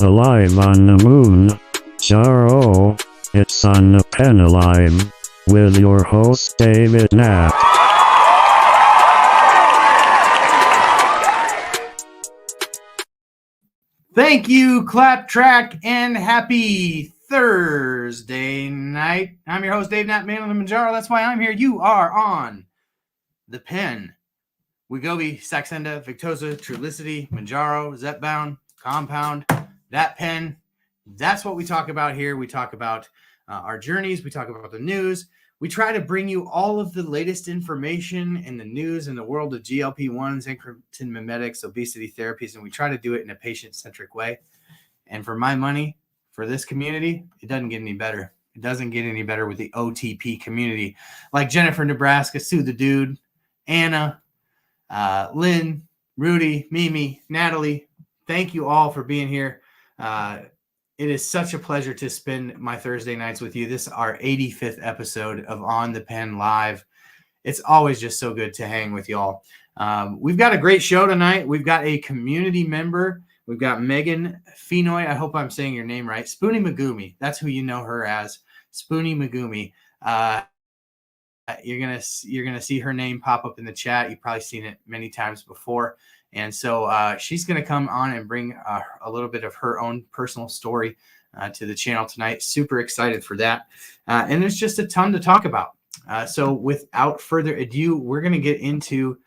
Alive on the Moon, Jaro. It's on the pen alive with your host David Knapp. Thank you, Clap Track, and happy Thursday night. I'm your host, Dave Knapp, ManOnMounjaro. That's why I'm here. You are on the pen. Wegovy, Saxenda, Victoza, Trulicity, Mounjaro, Zepbound, Compound, that pen. That's what we talk about here. We talk about our journeys. We talk about the news. We try to bring you all of the latest information in the news in the world of GLP-1s, incretin mimetics, obesity therapies, and we try to do it in a patient-centric way. And for my money, for this community, it doesn't get any better. It doesn't get any better with the OTP community. Like Jennifer, Nebraska, Sue the Dude, Anna, Lynn, Rudy, Mimi, Natalie, thank you all for being here. It is such a pleasure to spend my Thursday nights with you. This is our 85th episode of On the Pen Live. It's always just so good to hang with y'all. We've got a great show tonight. We've got a community member. We've got Megan Fenoy. I hope I'm saying your name right. Spoonie Megumi. That's who you know her as. Spoonie Megumi. You're gonna see her name pop up in the chat. You've probably seen it many times before. And so she's going to come on and bring a little bit of her own personal story to the channel tonight. Super excited for that. And there's just a ton to talk about. So without further ado, we're going to get into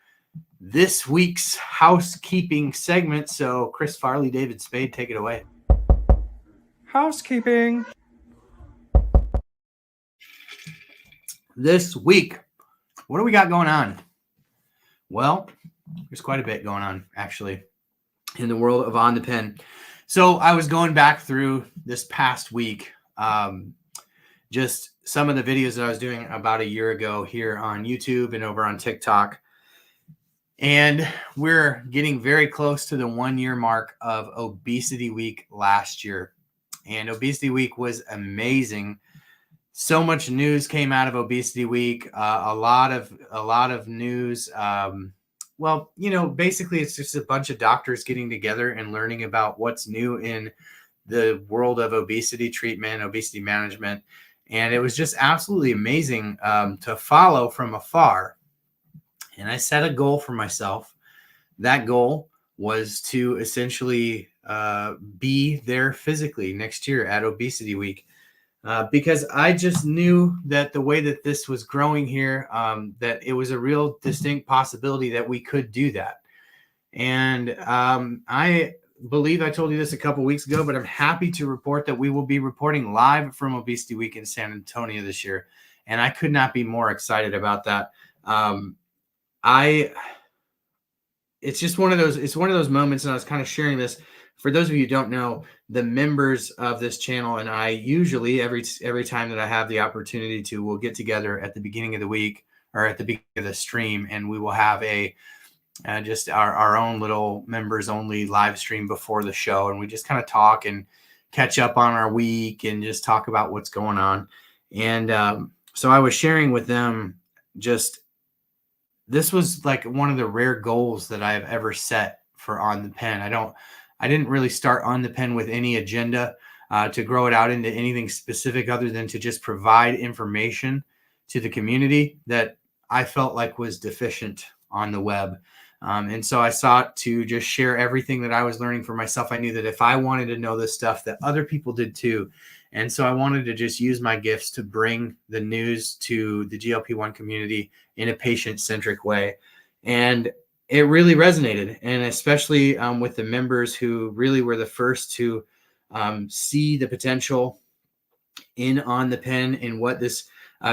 this week's housekeeping segment. So Chris Farley, David Spade, take it away. Housekeeping. This week, what do we got going on? Well, there's quite a bit going on, actually, in the world of On the Pen. So I was going back through this past week, just some of the videos that I was doing about a year ago here on YouTube and over on TikTok. And we're getting very close to the 1 year mark of Obesity Week last year. And Obesity Week was amazing. So much news came out of Obesity Week. A lot of news. Well, you know, basically it's just a bunch of doctors getting together and learning about what's new in the world of obesity treatment, obesity management. And it was just absolutely amazing to follow from afar. And I set a goal for myself. That goal was to essentially be there physically next year at Obesity Week. Because I just knew that the way that this was growing here, that it was a real distinct possibility that we could do that. And I believe I told you this a couple weeks ago, but I'm happy to report that we will be reporting live from Obesity Week in San Antonio this year. And I could not be more excited about that. It's just one of those moments, and I was kind of sharing this. For those of you who don't know, the members of this channel and I usually every time that I have the opportunity to, we'll get together at the beginning of the week or at the beginning of the stream, and we will have a just our own little members only live stream before the show, and we just kind of talk and catch up on our week and just talk about what's going on. And so I was sharing with them, just this was like one of the rare goals that I have ever set for On the Pen. I didn't really start On the Pen with any agenda to grow it out into anything specific other than to just provide information to the community that I felt like was deficient on the web. And so I sought to just share everything that I was learning for myself. I knew that if I wanted to know this stuff, that other people did too. And so I wanted to just use my gifts to bring the news to the GLP-1 community in a patient-centric way. And it really resonated, and especially with the members who really were the first to see the potential in On the Pen and what this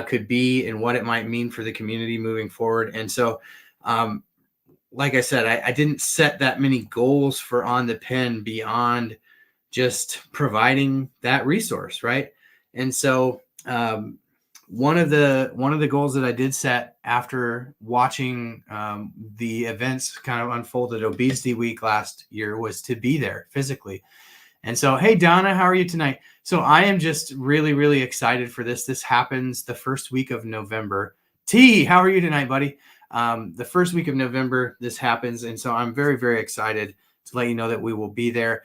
could be and what it might mean for the community moving forward. And so, like I said, I didn't set that many goals for On the Pen beyond just providing that resource, right? And so one of the goals that I did set after watching the events kind of unfold at Obesity Week last year was to be there physically. And so, hey, Donna, how are you tonight? So I am just really, really excited for this. This happens the first week of November. T, how are you tonight, buddy? The first week of November, this happens. And so I'm very, very excited to let you know that we will be there.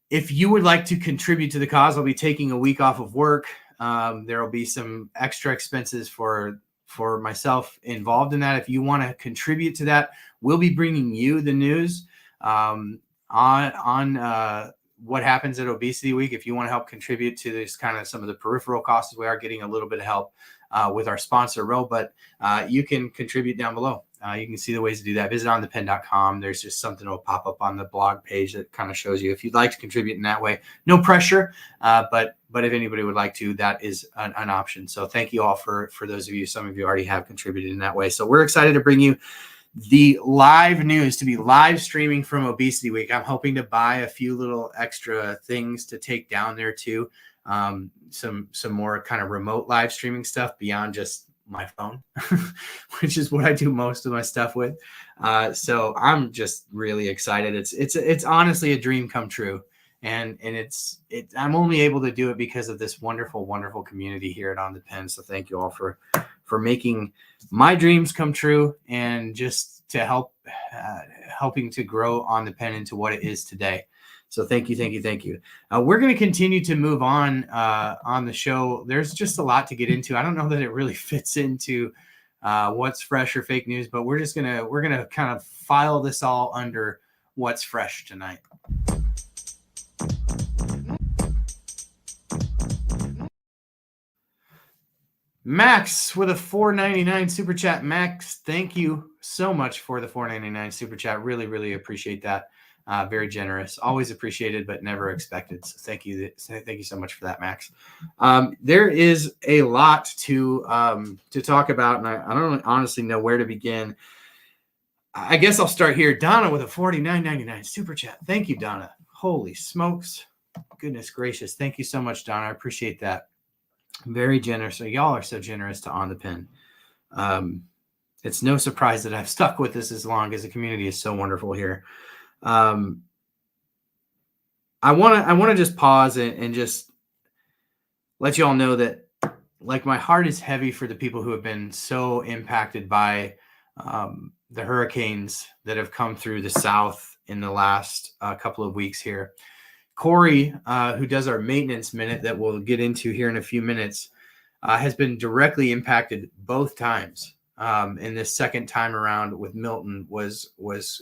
If you would like to contribute to the cause, I'll be taking a week off of work. There will be some extra expenses for myself involved in that. If you want to contribute to that, we'll be bringing you the news on what happens at Obesity Week. If you want to help contribute to this kind of some of the peripheral costs, we are getting a little bit of help with our sponsor, Ro, but you can contribute down below. You can see the ways to do that. Visit OnThePen.com. There's just something that will pop up on the blog page that kind of shows you if you'd like to contribute in that way. No pressure, but if anybody would like to, that is an option. So thank you all for those of you. Some of you already have contributed in that way. So we're excited to bring you the live news, to be live streaming from Obesity Week. I'm hoping to buy a few little extra things to take down there too. Some more kind of remote live streaming stuff beyond just my phone, which is what I do most of my stuff with. So I'm just really excited. It's honestly a dream come true. And I'm only able to do it because of this wonderful, wonderful community here at OnThePen. So thank you all for making my dreams come true and just to helping to grow OnThePen into what it is today. So thank you. We're going to continue to move on the show. There's just a lot to get into. I don't know that it really fits into what's fresh or fake news, but we're gonna kind of file this all under what's fresh tonight. Max with a $4.99 super chat. Max, thank you so much for the $4.99 super chat. Really, really appreciate that. Very generous, always appreciated, but never expected. So thank you so much for that, Max. There is a lot to talk about, and I don't honestly know where to begin. I guess I'll start here. Donna with a $49.99 super chat. Thank you, Donna. Holy smokes. Goodness gracious. Thank you so much, Donna. I appreciate that. Very generous. So y'all are so generous to OnThePen. It's no surprise that I've stuck with this as long, as the community is so wonderful here. I want to just pause and just let you all know that, like, my heart is heavy for the people who have been so impacted by the hurricanes that have come through the South in the last couple of weeks here. Corey, who does our maintenance minute that we'll get into here in a few minutes, has been directly impacted both times. And this second time around with Milton was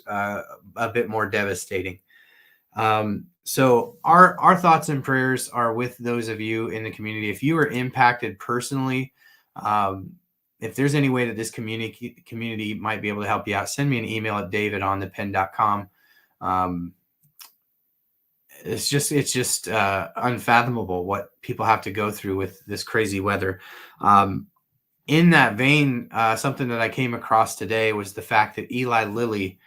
a bit more devastating. So our thoughts and prayers are with those of you in the community. If you are impacted personally, if there's any way that this community might be able to help you out, send me an email at david@onthepen.com. It's just unfathomable what people have to go through with this crazy weather. In that vein, something that I came across today was the fact that Eli Lilly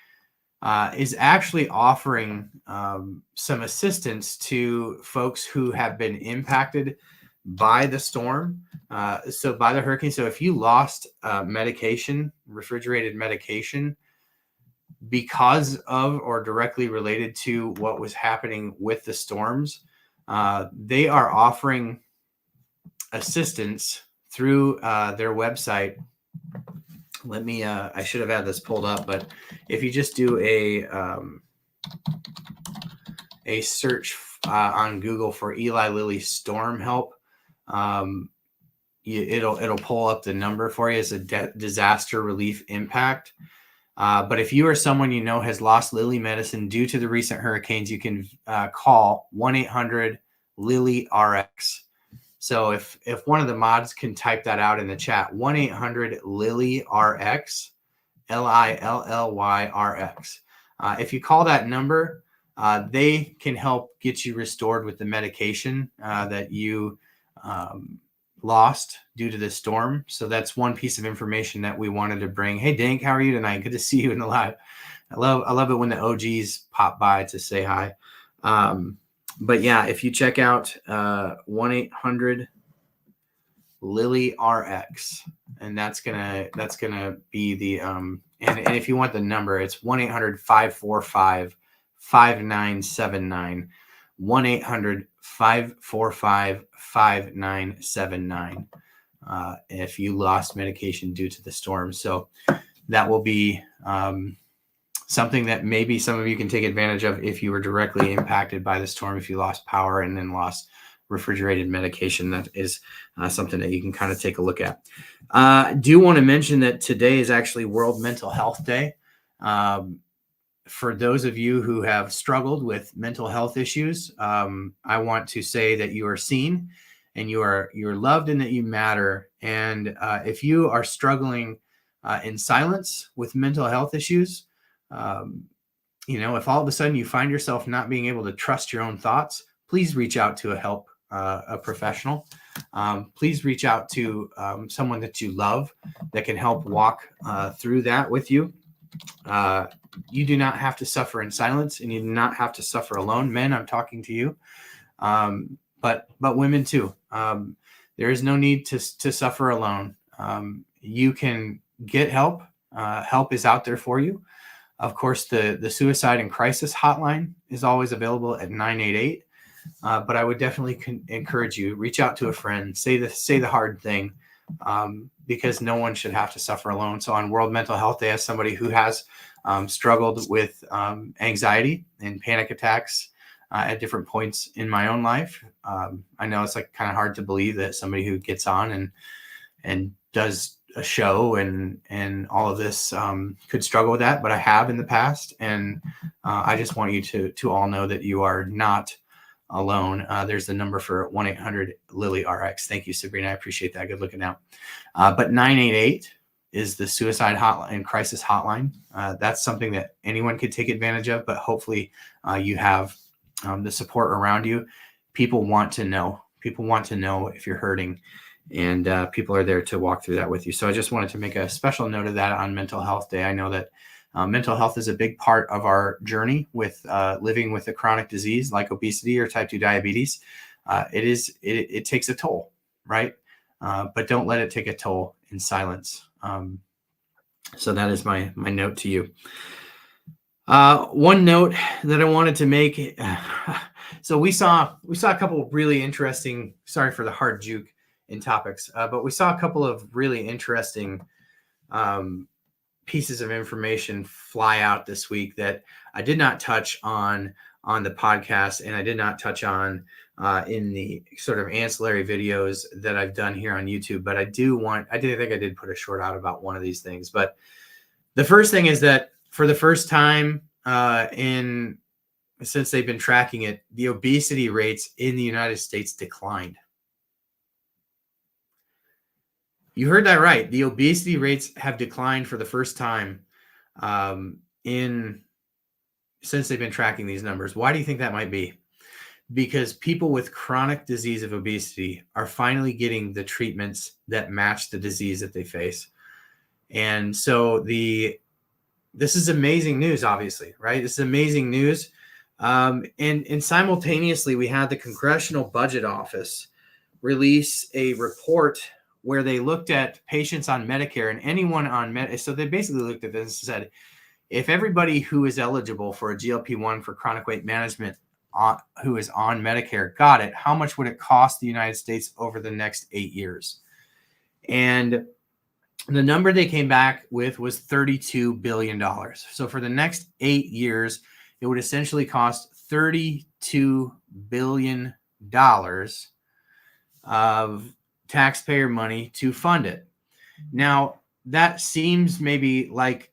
is actually offering some assistance to folks who have been impacted by the storm, so by the hurricane. So if you lost medication, refrigerated medication, because of or directly related to what was happening with the storms, they are offering assistance through their website. Let me, I should have had this pulled up, but if you just do a search on Google for Eli Lilly storm help, it'll pull up the number for you as a disaster relief impact. But if you or someone you know has lost Lilly medicine due to the recent hurricanes, you can call 1-800-LILY-RX. So if one of the mods can type that out in the chat, 1-800-LILY-RX, LILLYRX. If you call that number, they can help get you restored with the medication that you lost due to the storm. So that's one piece of information that we wanted to bring. Hey, Dank, how are you tonight? Good to see you in the live. I love it when the OGs pop by to say hi. But yeah, if you check out 1-800-LILY-RX, and that's gonna be the and if you want the number, it's 1-800-545-5979. 1-800-545-5979 if you lost medication due to the storm. So that will be something that maybe some of you can take advantage of if you were directly impacted by the storm, if you lost power and then lost refrigerated medication. That is something that you can kind of take a look at. Do want to mention that today is actually World Mental Health Day. For those of you who have struggled with mental health issues, I want to say that you are seen and you're loved and that you matter. And if you are struggling in silence with mental health issues, if all of a sudden you find yourself not being able to trust your own thoughts, please reach out to a professional. Please reach out to someone that you love that can help walk through that with you. You do not have to suffer in silence, and you do not have to suffer alone. Men, I'm talking to you, but women too. There is no need to suffer alone. You can get help. Help is out there for you. Of course, the suicide and crisis hotline is always available at 988. But I would definitely encourage you, reach out to a friend, say the hard thing, because no one should have to suffer alone. So on World Mental Health Day, as somebody who has struggled with anxiety and panic attacks at different points in my own life, I know it's like kind of hard to believe that somebody who gets on and does a show and all of this could struggle with that, but I have in the past, and I just want you to all know that you are not alone. There's the number for 1-800-LILY-RX. Thank you, Sabrina. I appreciate that. Good looking out. But 988 is the suicide hotline and crisis hotline. That's something that anyone could take advantage of, but hopefully you have the support around you. People want to know. People want to know if you're hurting, and people are there to walk through that with you. So I just wanted to make a special note of that on Mental Health Day. I know that mental health is a big part of our journey with living with a chronic disease like obesity or type 2 diabetes. It takes a toll, right? But don't let it take a toll in silence. So that is my note to you. One note that I wanted to make. So we saw a couple of really interesting, sorry for the hard juke in topics, but we saw a couple of really interesting pieces of information fly out this week that I did not touch on the podcast, and I did not touch on in the sort of ancillary videos that I've done here on YouTube. But I think I did put a short out about one of these things. But the first thing is that for the first time since they've been tracking it, the obesity rates in the United States declined. You heard that right. The obesity rates have declined for the first time since they've been tracking these numbers. Why do you think that might be? Because people with chronic disease of obesity are finally getting the treatments that match the disease that they face. And so this is amazing news, obviously, right? This is amazing news. And simultaneously, we had the Congressional Budget Office release a report where they looked at patients on Medicare and anyone on Medicare. So they basically looked at this and said, if everybody who is eligible for a GLP-1 for chronic weight management who is on Medicare got it, how much would it cost the United States over the next 8 years? And the number they came back with was $32 billion. So for the next 8 years, it would essentially cost $32 billion of taxpayer money to fund it. Now, that seems maybe like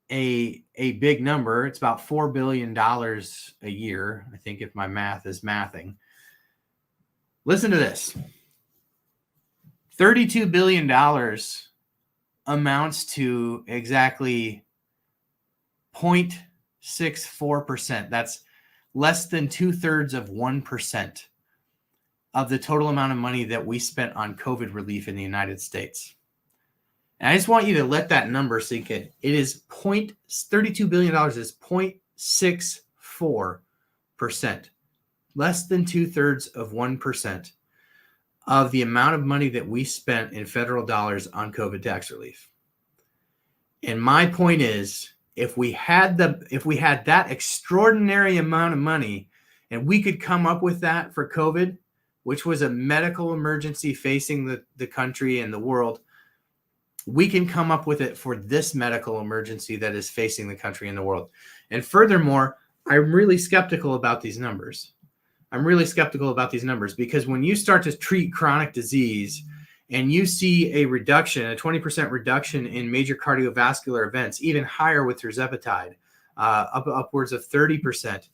a big number. It's about $4 billion a year, I think, if my math is mathing. Listen to this. $32 billion amounts to exactly 0.64%. That's less than 2/3 of 1% of the total amount of money that we spent on COVID relief in the United States. And I just want you to let that number sink in. It is $32 billion is 0.64%, less than 2/3 of 1% of the amount of money that we spent in federal dollars on COVID tax relief. And my point is, if we had that extraordinary amount of money and we could come up with that for COVID, which was a medical emergency facing the country and the world, we can come up with it for this medical emergency that is facing the country and the world. And furthermore, I'm really skeptical about these numbers. Because when you start to treat chronic disease and you see a 20% reduction in major cardiovascular events, even higher with tirzepatide, upwards of 30%.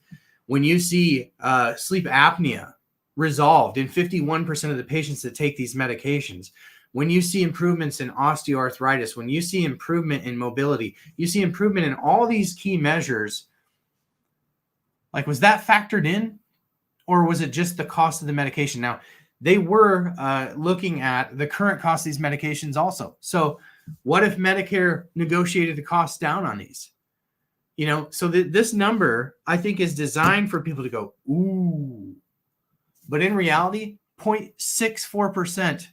When you see sleep apnea resolved in 51% of the patients that take these medications, when you see improvements in osteoarthritis, when you see improvement in mobility, you see improvement in all these key measures, like, was that factored in? Or was it just the cost of the medication? Now, they were looking at the current cost of these medications also. So what if Medicare negotiated the cost down on these? So this number, I think, is designed for people to go, ooh. But in reality, 0.64%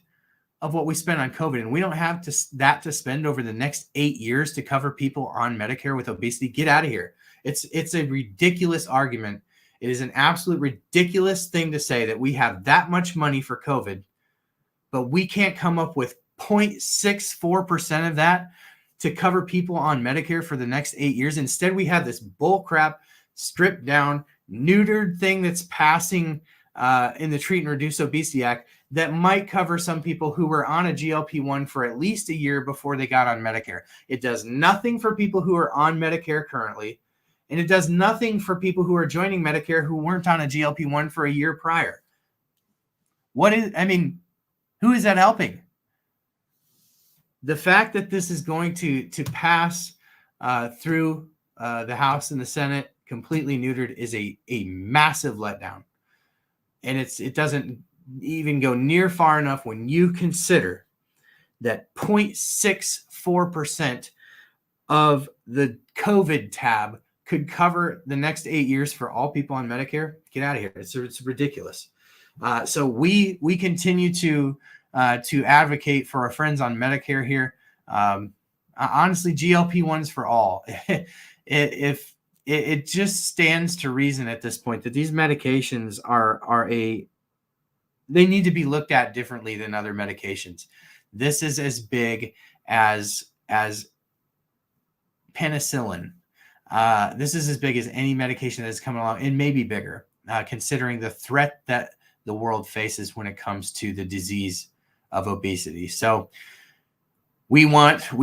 of what we spend on COVID, and we don't have that to spend over the next 8 years to cover people on Medicare with obesity. Get out of here. It's a ridiculous argument. It is an absolute ridiculous thing to say that we have that much money for COVID, but we can't come up with 0.64% of that to cover people on Medicare for the next 8 years. Instead, we have this bullcrap, stripped down, neutered thing that's passing in the Treat and Reduce Obesity Act that might cover some people who were on a GLP-1 for at least a year before they got on Medicare. It does nothing for people who are on Medicare currently. And it does nothing for people who are joining Medicare who weren't on a GLP-1 for a year prior. Who is that helping? The fact that this is going to pass through the House and the Senate completely neutered is a massive letdown. And it doesn't even go near far enough when you consider that 0.64% of the COVID tab could cover the next 8 years for all people on Medicare. Get out of here. It's ridiculous. So we continue to advocate for our friends on Medicare here. Honestly, GLP-1s for all. If it just stands to reason at this point that these medications they need to be looked at differently than other medications. This is as big as penicillin. This is as big as any medication that's coming along, and maybe bigger, considering the threat that the world faces when it comes to the disease of obesity. So we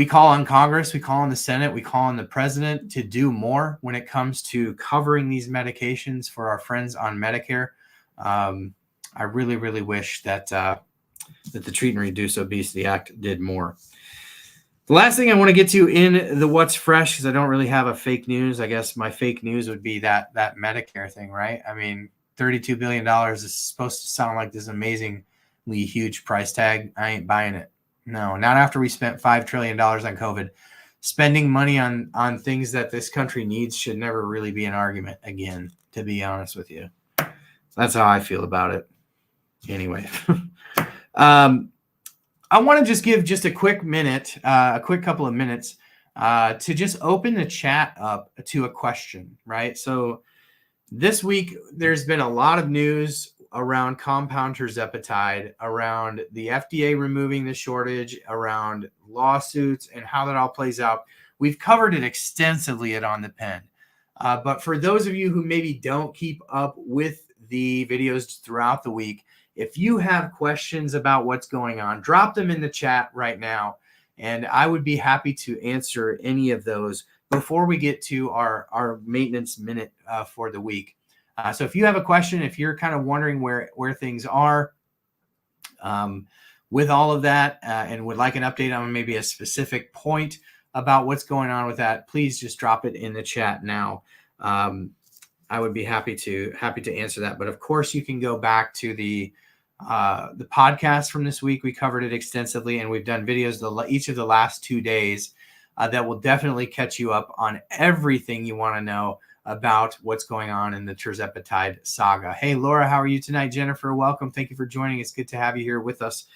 call on Congress, we call on the Senate, we call on the president to do more when it comes to covering these medications for our friends on Medicare. I really, really wish that the Treat and Reduce Obesity Act did more. The last thing I want to get to in the What's Fresh, because I don't really have a fake news. I guess my fake news would be that Medicare thing, right? I mean, $32 billion is supposed to sound like this amazingly huge price tag. I ain't buying it. No, not after we spent $5 trillion on COVID. Spending money on things that this country needs should never really be an argument again, to be honest with you. So that's how I feel about it. Anyway. I want to just give just a quick couple of minutes to just open the chat up to a question, right? So this week, there's been a lot of news around compound tirzepatide, around the FDA removing the shortage, around lawsuits and how that all plays out. We've covered it extensively at OnThePen. But for those of you who maybe don't keep up with the videos throughout the week, if you have questions about what's going on, drop them in the chat right now, and I would be happy to answer any of those before we get to our maintenance minute for the week. So if you have a question, if you're kind of wondering where things are with all of that and would like an update on maybe a specific point about what's going on with that, please just drop it in the chat now. I would be happy to answer that. But of course, you can go back to the podcast from this week. We covered it extensively, and we've done videos each of the last 2 days that will definitely catch you up on everything you want to know about what's going on in the tirzepatide saga. Hey, Laura, how are you tonight? Jennifer, welcome. Thank you for joining. It's good to have you here with us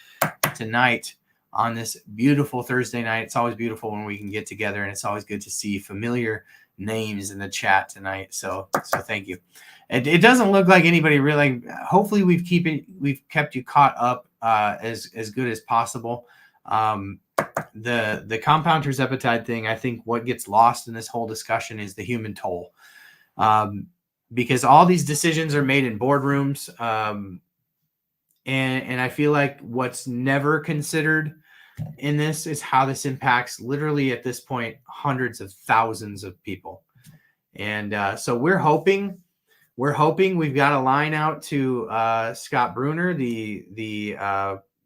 tonight on this beautiful Thursday night. It's always beautiful when we can get together, and it's always good to see familiar names in the chat tonight. So thank you. It doesn't look like anybody really. Hopefully, we've kept you caught up as good as possible. the compound tirzepatide thing, I think what gets lost in this whole discussion is the human toll, because all these decisions are made in boardrooms, and I feel like what's never considered in this is how this impacts literally at this point hundreds of thousands of people. And so we're hoping we've got a line out to Scott Bruner, the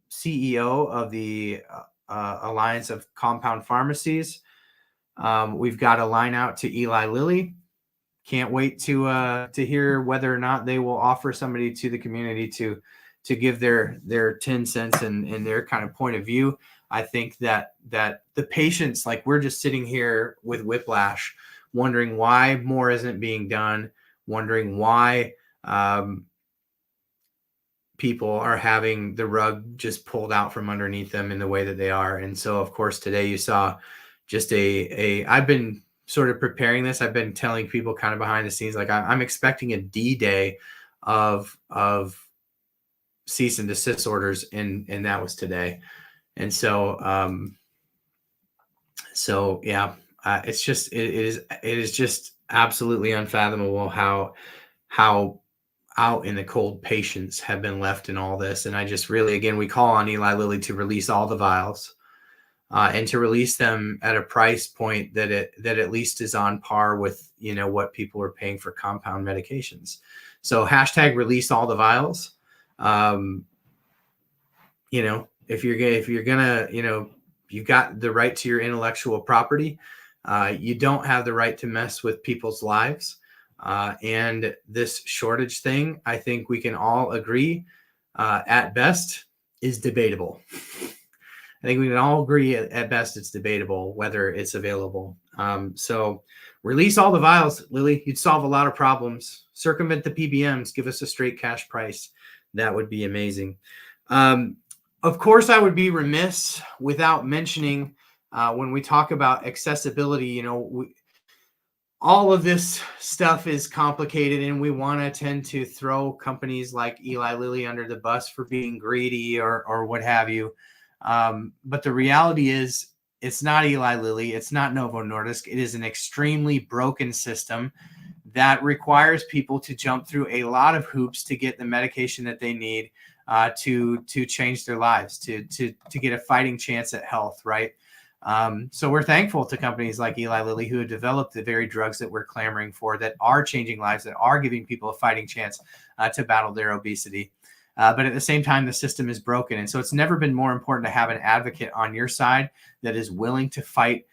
CEO of the Alliance of Compound Pharmacies. We've got a line out to Eli Lilly. Can't wait to hear whether or not they will offer somebody to the community to give their 10 cents and their kind of point of view. I think that the patients, like, we're just sitting here with whiplash, wondering why more isn't being done, wondering why people are having the rug just pulled out from underneath them in the way that they are. And so, of course, today you saw just I've been sort of preparing this. I've been telling people kind of behind the scenes, like, I'm expecting a D-Day of cease and desist orders, and that was today. And so yeah, it's just, it is just absolutely unfathomable how out in the cold patients have been left in all this. And I just really, again, we call on Eli Lilly to release all the vials, and to release them at a price point that at least is on par with, what people are paying for compound medications. So hashtag release all the vials. If you're gonna, you've got the right to your intellectual property. You don't have the right to mess with people's lives. And this shortage thing, I think we can all agree, at best, is debatable. I think we can all agree at best it's debatable whether it's available. So release all the vials, Lilly. You'd solve a lot of problems. Circumvent the PBMs. Give us a straight cash price. That would be amazing. Of course, I would be remiss without mentioning, when we talk about accessibility, all of this stuff is complicated, and we want to tend to throw companies like Eli Lilly under the bus for being greedy or what have you. But the reality is, it's not Eli Lilly. It's not Novo Nordisk. It is an extremely broken system that requires people to jump through a lot of hoops to get the medication that they need, to change their lives, to get a fighting chance at health, right? So we're thankful to companies like Eli Lilly who have developed the very drugs that we're clamoring for, that are changing lives, that are giving people a fighting chance to battle their obesity. But at the same time, the system is broken. And so it's never been more important to have an advocate on your side that is willing to fight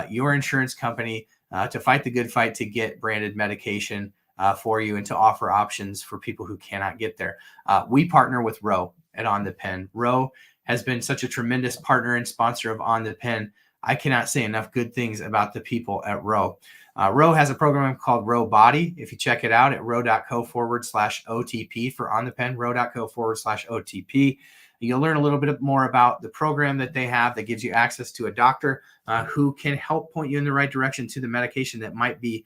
your insurance company, to fight the good fight to get branded medication for you, and to offer options for people who cannot get there. We partner with Ro at OnThePen. Ro has been such a tremendous partner and sponsor of OnThePen. I cannot say enough good things about the people at Ro. Ro has a program called Ro Body. If you check it out at ro.co/OTP for OnThePen, ro.co/OTP. You'll learn a little bit more about the program that they have that gives you access to a doctor who can help point you in the right direction to the medication that might be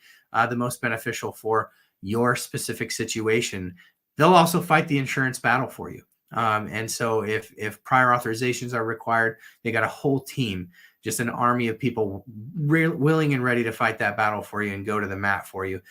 the most beneficial for your specific situation. They'll also fight the insurance battle for you. And so if prior authorizations are required, they got a whole team, just an army of people willing and ready to fight that battle for you and go to the mat for you.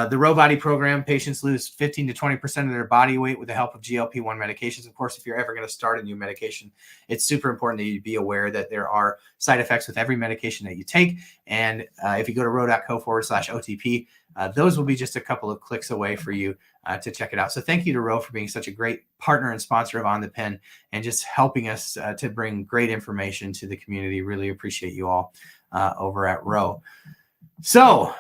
The Ro Body program, patients lose 15 to 20% of their body weight with the help of GLP-1 medications. Of course, if you're ever going to start a new medication, it's super important that you be aware that there are side effects with every medication that you take. And if you go to ro.co/OTP, those will be just a couple of clicks away for you to check it out. So thank you to Ro for being such a great partner and sponsor of OnThePen, and just helping us to bring great information to the community. Really appreciate you all over at Ro. So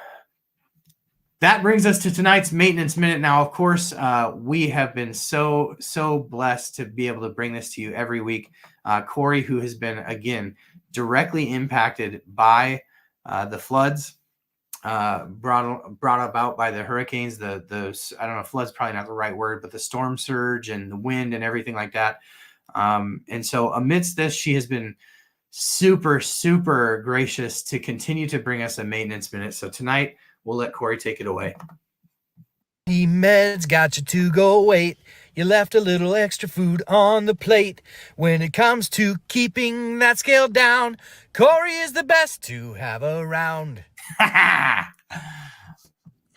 that brings us to tonight's Maintenance Minute. Now, of course, we have been so blessed to be able to bring this to you every week. Corey, who has been, again, directly impacted by the floods, brought about by the hurricanes, the I don't know, flood's probably not the right word, but the storm surge and the wind and everything like that. And so amidst this, she has been super gracious to continue to bring us a Maintenance Minute. So tonight, we'll let Corey take it away. Meds got you to go wait. You left a little extra food on the plate. When it comes to keeping that scale down, Corey is the best to have around. Hi,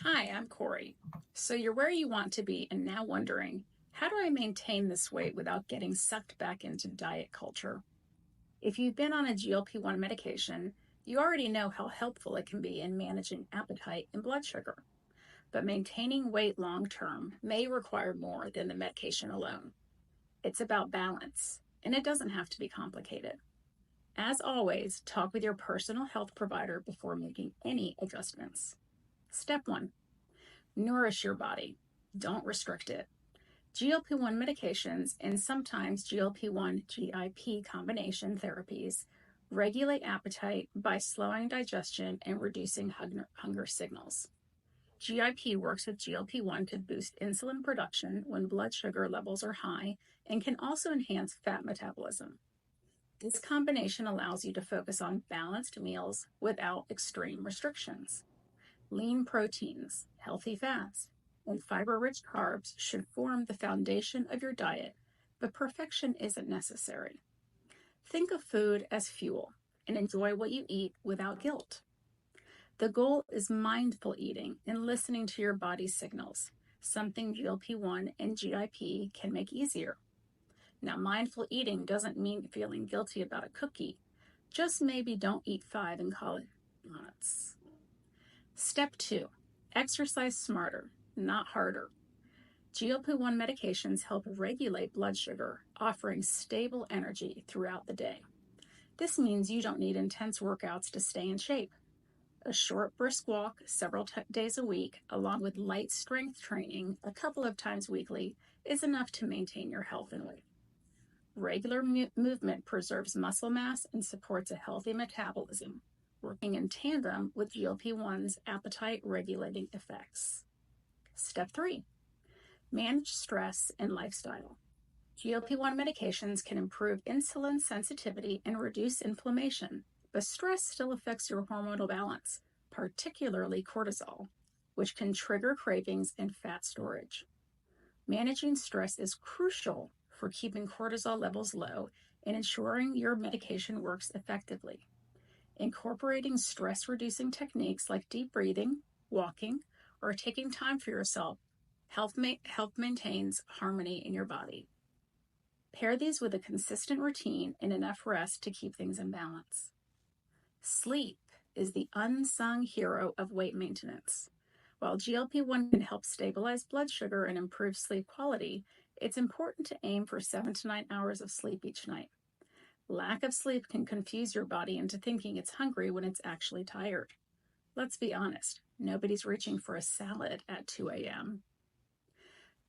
I'm Corey. So you're where you want to be and now wondering, how do I maintain this weight without getting sucked back into diet culture? If you've been on a GLP-1 medication, you already know how helpful it can be in managing appetite and blood sugar. But maintaining weight long term may require more than the medication alone. It's about balance, and it doesn't have to be complicated. As always, talk with your personal health provider before making any adjustments. Step 1. Nourish your body. Don't restrict it. GLP-1 medications and sometimes GLP-1 GIP combination therapies regulate appetite by slowing digestion and reducing hunger signals. GIP works with GLP-1 to boost insulin production when blood sugar levels are high and can also enhance fat metabolism. This combination allows you to focus on balanced meals without extreme restrictions. Lean proteins, healthy fats, and fiber-rich carbs should form the foundation of your diet, but perfection isn't necessary. Think of food as fuel and enjoy what you eat without guilt. The goal is mindful eating and listening to your body's signals, something GLP-1 and GIP can make easier. Now, mindful eating doesn't mean feeling guilty about a cookie. Just maybe don't eat 5 and call it nuts. Step 2. Exercise smarter, not harder. GLP-1 medications help regulate blood sugar, offering stable energy throughout the day. This means you don't need intense workouts to stay in shape. A short brisk walk several days a week, along with light strength training a couple of times weekly, is enough to maintain your health and weight. Regular movement preserves muscle mass and supports a healthy metabolism, working in tandem with GLP-1's appetite-regulating effects. Step 3. Manage stress and lifestyle. GLP-1 medications can improve insulin sensitivity and reduce inflammation, but stress still affects your hormonal balance, particularly cortisol, which can trigger cravings and fat storage. Managing stress is crucial for keeping cortisol levels low and ensuring your medication works effectively. Incorporating stress-reducing techniques like deep breathing, walking, or taking time for yourself help maintains harmony in your body. Pair these with a consistent routine and enough rest to keep things in balance. Sleep is the unsung hero of weight maintenance. While GLP-1 can help stabilize blood sugar and improve sleep quality, it's important to aim for 7 to 9 hours of sleep each night. Lack of sleep can confuse your body into thinking it's hungry when it's actually tired. Let's be honest, nobody's reaching for a salad at 2 a.m.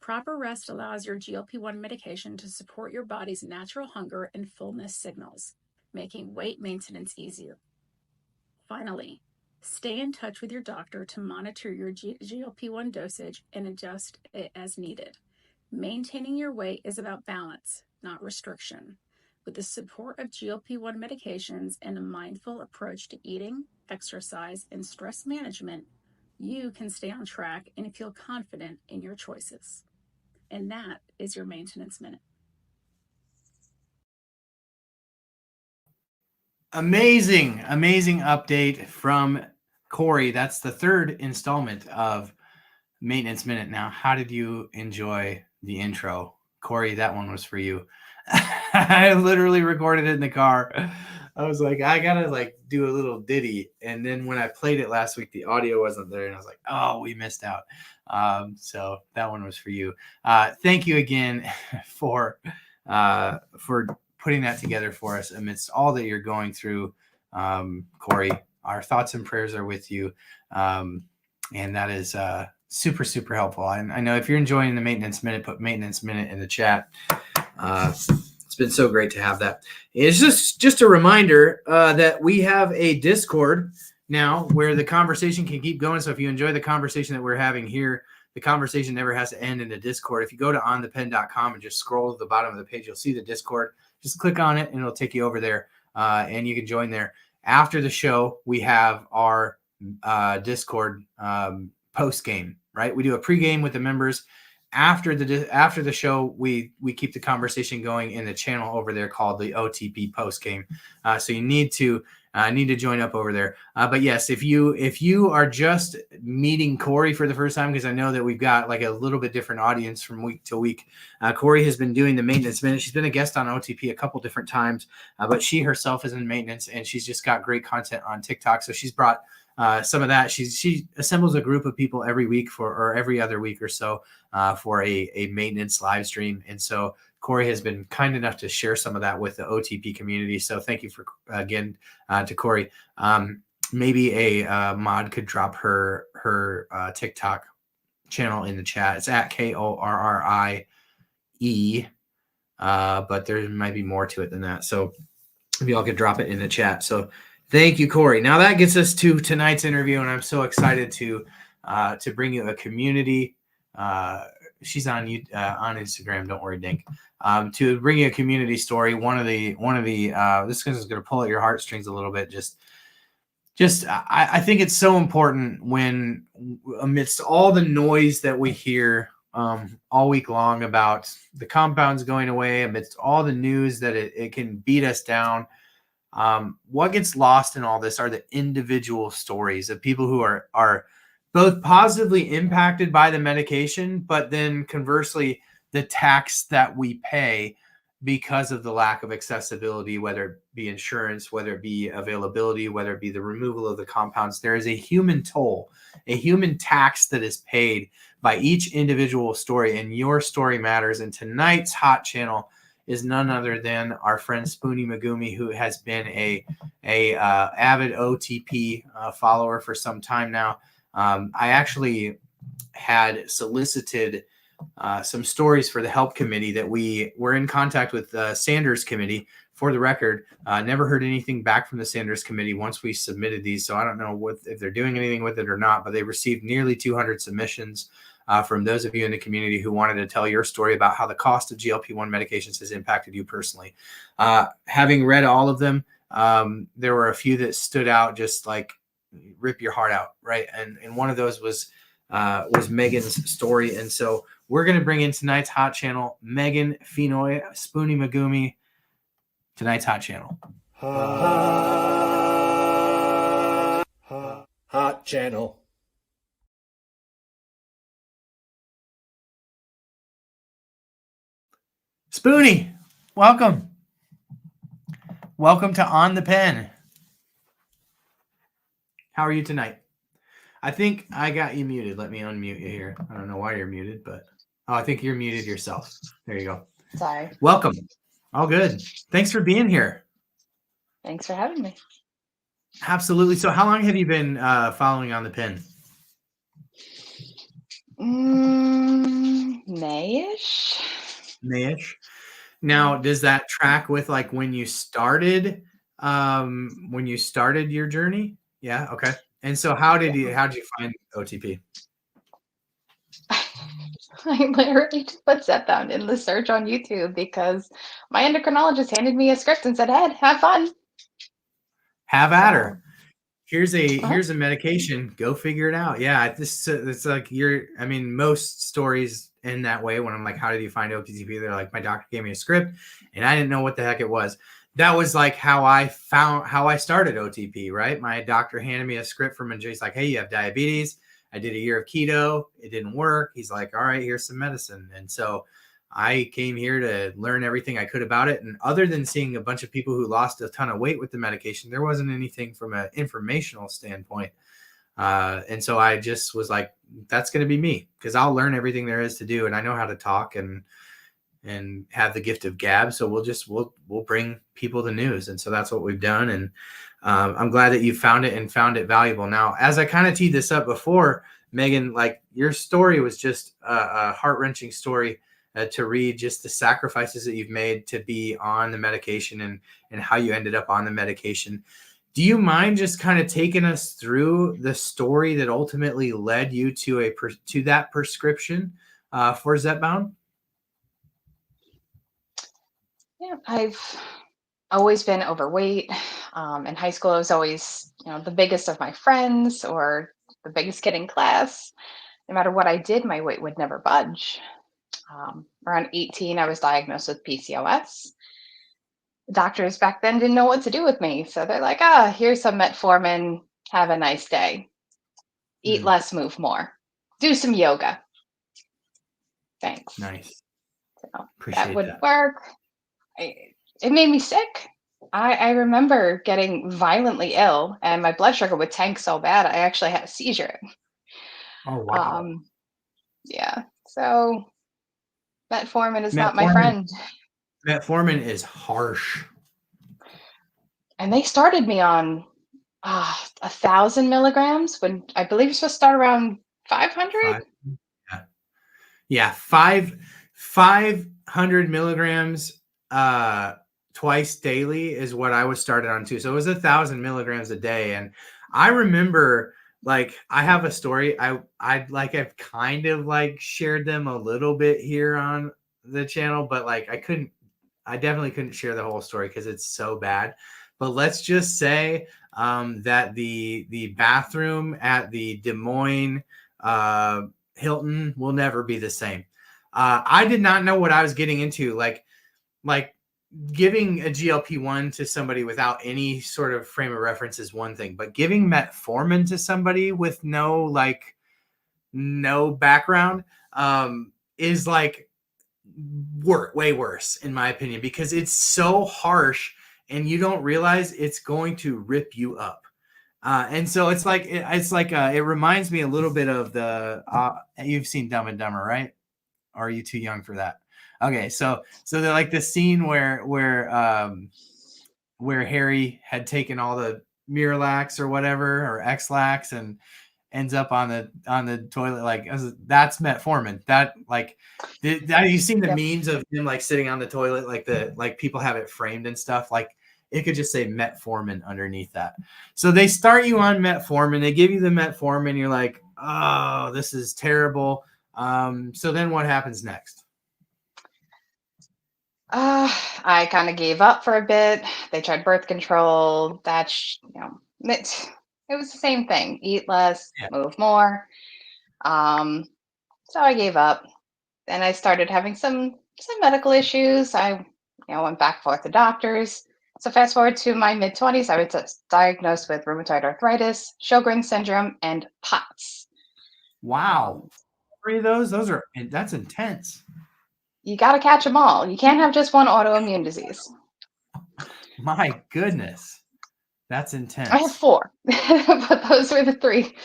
Proper rest allows your GLP-1 medication to support your body's natural hunger and fullness signals, making weight maintenance easier. Finally, stay in touch with your doctor to monitor your GLP-1 dosage and adjust it as needed. Maintaining your weight is about balance, not restriction. With the support of GLP-1 medications and a mindful approach to eating, exercise, and stress management, you can stay on track and feel confident in your choices. And that is your Maintenance Minute. Amazing update from Corey. That's the third installment of Maintenance Minute. Now, how did you enjoy the intro? Corey, that one was for you. I literally recorded it in the car. I was like, I gotta do a little ditty. And then when I played it last week, the audio wasn't there. And I was like, oh, we missed out. So that one was for you. Thank you again for putting that together for us amidst all that you're going through. Corey, our thoughts and prayers are with you. And that is super, super helpful. I know if you're enjoying the Maintenance Minute, put Maintenance Minute in the chat. It's been so great to have that. It's just a reminder that we have a Discord now where the conversation can keep going. So if you enjoy the conversation that we're having here, the conversation never has to end in the Discord. If you go to onthepen.com and just scroll to the bottom of the page, you'll see the Discord. Just click on it and it'll take you over there and you can join there. After the show, we have our Discord post game, right? We do a pregame with the members. after the show, we keep the conversation going in the channel over there called the OTP post game. So you need to join up over there. But yes, if you are just meeting Corey for the first time, because I know that we've got like a little bit different audience from week to week. Corey has been doing the maintenance minute. She's been a guest on OTP a couple different times, but she herself is in maintenance, and she's just got great content on TikTok. So she's brought some of that. She assembles a group of people every week or every other week or so for a maintenance live stream. And so Corey has been kind enough to share some of that with the OTP community. So thank you for again to Corey. Maybe a mod could drop her TikTok channel in the chat. It's at KORRIE, but there might be more to it than that. So if y'all could drop it in the chat. So thank you, Corey. Now that gets us to tonight's interview, and I'm so excited to bring you a community. She's on Instagram. Don't worry, Dink. To bring you a community story. One of the this is going to pull at your heartstrings a little bit. I think it's so important when amidst all the noise that we hear all week long about the compounds going away, amidst all the news that it can beat us down. What gets lost in all this are the individual stories of people who are both positively impacted by the medication, but then conversely, the tax that we pay because of the lack of accessibility, whether it be insurance, whether it be availability, whether it be the removal of the compounds. There is a human toll, a human tax that is paid by each individual story, and your story matters. And tonight's hot channel is none other than our friend Spoonie Megumi, who has been a avid OTP follower for some time now. I actually had solicited some stories for the help committee that we were in contact with the Sanders committee. For the record, never heard anything back from the Sanders committee once we submitted these. So I don't know if they're doing anything with it or not, but they received nearly 200 submissions from those of you in the community who wanted to tell your story about how the cost of GLP-1 medications has impacted you personally. Having read all of them, there were a few that stood out, just like rip your heart out, right? And one of those was Megan's story. And so we're going to bring in tonight's hot channel, Megan Fenoy, Spoonie Megumi, tonight's hot channel. Hot channel. Spoonie, welcome. Welcome to On the Pen. How are you tonight? I think I got you muted. Let me unmute you here. I don't know why you're muted, but I think you're muted yourself. There you go. Sorry. Welcome. All good. Thanks for being here. Thanks for having me. Absolutely. So how long have you been following On the Pen? May-ish. May-ish. Now, does that track with like when you started your journey? Yeah. Okay. And so how did you find OTP? I literally just put Zepbound in the search on YouTube because my endocrinologist handed me a script and said, "Hey, have fun. Have at her. Here's a medication. Go figure it out." Yeah, it's like most stories end that way. When I'm like, "How did you find OTP?" They're like, "My doctor gave me a script, and I didn't know what the heck it was." That was like how I started OTP. Right, my doctor handed me a script from, and he's like, "Hey, you have diabetes." I did a year of keto. It didn't work. He's like, "All right, here's some medicine." And so I came here to learn everything I could about it. And other than seeing a bunch of people who lost a ton of weight with the medication, there wasn't anything from an informational standpoint. And so I just was like, that's going to be me, because I'll learn everything there is to do. And I know how to talk and have the gift of gab. So we'll bring people the news. And so that's what we've done. And I'm glad that you found it and found it valuable. Now, as I kind of teed this up before, Megan, like your story was just a heart-wrenching story to read, just the sacrifices that you've made to be on the medication and how you ended up on the medication. Do you mind just kind of taking us through the story that ultimately led you to that prescription for Zepbound? Yeah, I've always been overweight. In high school, I was always, the biggest of my friends or the biggest kid in class. No matter what I did, my weight would never budge. Around 18, I was diagnosed with PCOS. Doctors back then didn't know what to do with me. So they're like, here's some metformin. Have a nice day. Eat less, move more. Do some yoga. Thanks. Nice. So Appreciate that would that. work. It made me sick. I remember getting violently ill and my blood sugar would tank so bad I actually had a seizure. Oh, wow. Yeah. So metformin is not my Metformin, friend. metformin is harsh. And they started me on 1,000 milligrams when I believe you're supposed to start around 500. Yeah. 500 milligrams twice daily is what I was started on too. So it was 1,000 milligrams a day. And I remember, like, I have a story. I've kind of like shared them a little bit here on the channel, but like I definitely couldn't share the whole story because it's so bad. But let's just say that the bathroom at the Des Moines Hilton will never be the same. I did not know what I was getting into. Like giving a GLP-1 to somebody without any sort of frame of reference is one thing, but giving metformin to somebody with no background is like way worse in my opinion, because it's so harsh and you don't realize it's going to rip you up. And so it's like it reminds me a little bit of the you've seen Dumb and Dumber, right? Or are you too young for that? Okay, so they're like the scene where Harry had taken all the Miralax or whatever or X-Lax and ends up on the toilet. Like that's metformin. That like you've seen the memes of him like sitting on the toilet, like people have it framed and stuff. Like it could just say metformin underneath that. So they start you on metformin. They give you the metformin. You're like, oh, this is terrible. So then what happens next? I kind of gave up for a bit. They tried birth control. That's, it was the same thing. Eat less, move more. So I gave up. Then I started having some medical issues. I, went back and forth to doctors. So fast forward to my mid-20s, I was diagnosed with rheumatoid arthritis, Sjogren's syndrome, and POTS. Wow. 3 of that's intense. You got to catch them all. You can't have just one autoimmune disease. My goodness. That's intense. I have 4, but those were the 3.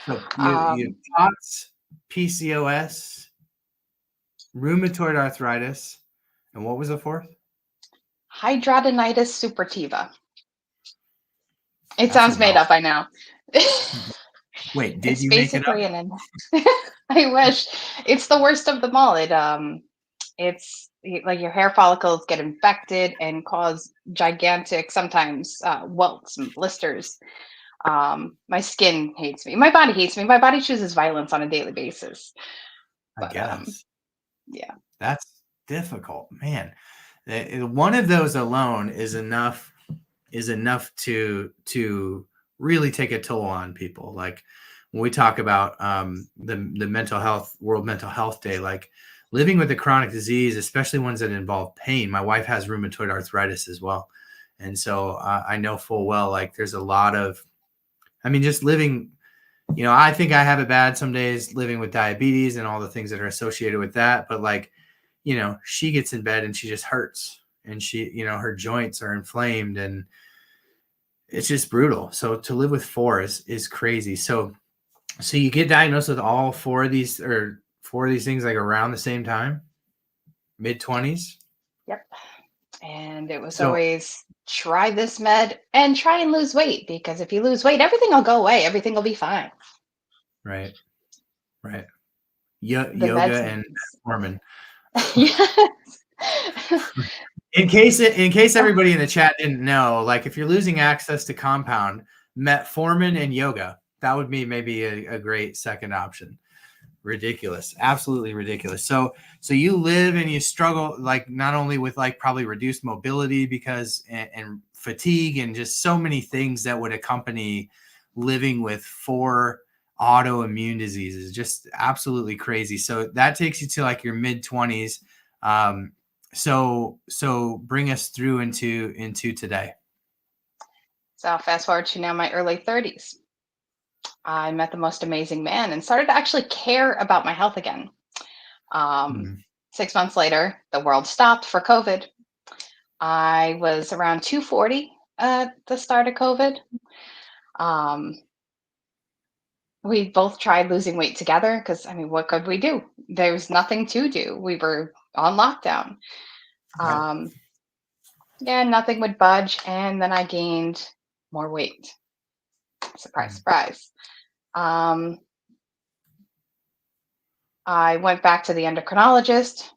So you have POTS, PCOS, rheumatoid arthritis, and what was the 4th? Hidradenitis suppurativa. It sounds made up, I know. Wait, did you make it up? I wish. It's the worst of them all. It's like your hair follicles get infected and cause gigantic, sometimes welts and blisters. My skin hates me. My body hates me. My body chooses violence on a daily basis. I guess. Yeah. That's difficult, man. One of those alone is enough to really take a toll on people. Like when we talk about the mental health, World Mental Health Day, like living with a chronic disease, especially ones that involve pain. My wife has rheumatoid arthritis as well. And so I know full well, like there's a lot of, just living, I think I have it bad some days living with diabetes and all the things that are associated with that. But like, she gets in bed and she just hurts and she, her joints are inflamed and it's just brutal. So to live with 4 is crazy. So you get diagnosed with all 4 of these things like around the same time, mid-20s. Yep. And it was always try this med and try and lose weight, because if you lose weight, everything will go away. Everything will be fine. Right. Yoga and metformin. Yes. In case everybody in the chat didn't know, like if you're losing access to compound, metformin and yoga, that would be maybe a great second option. Ridiculous. Absolutely ridiculous. So you live and you struggle, like not only with like probably reduced mobility because and fatigue and just so many things that would accompany living with 4 autoimmune diseases, just absolutely crazy. So that takes you to like your mid-20s. So bring us through into today. So fast forward to now my early 30s. I met the most amazing man and started to actually care about my health again. 6 months later, the world stopped for COVID. I was around 240 at the start of COVID. We both tried losing weight together because, I mean, what could we do? There was nothing to do. We were on lockdown. Yeah, nothing would budge. And then I gained more weight. Surprise, surprise. I went back to the endocrinologist.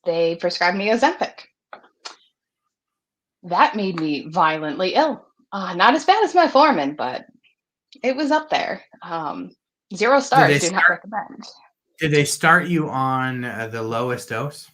They prescribed me Ozempic. That made me violently ill. Not as bad as metformin, but it was up there. 0 stars, do not recommend. Did they start you on the lowest dose?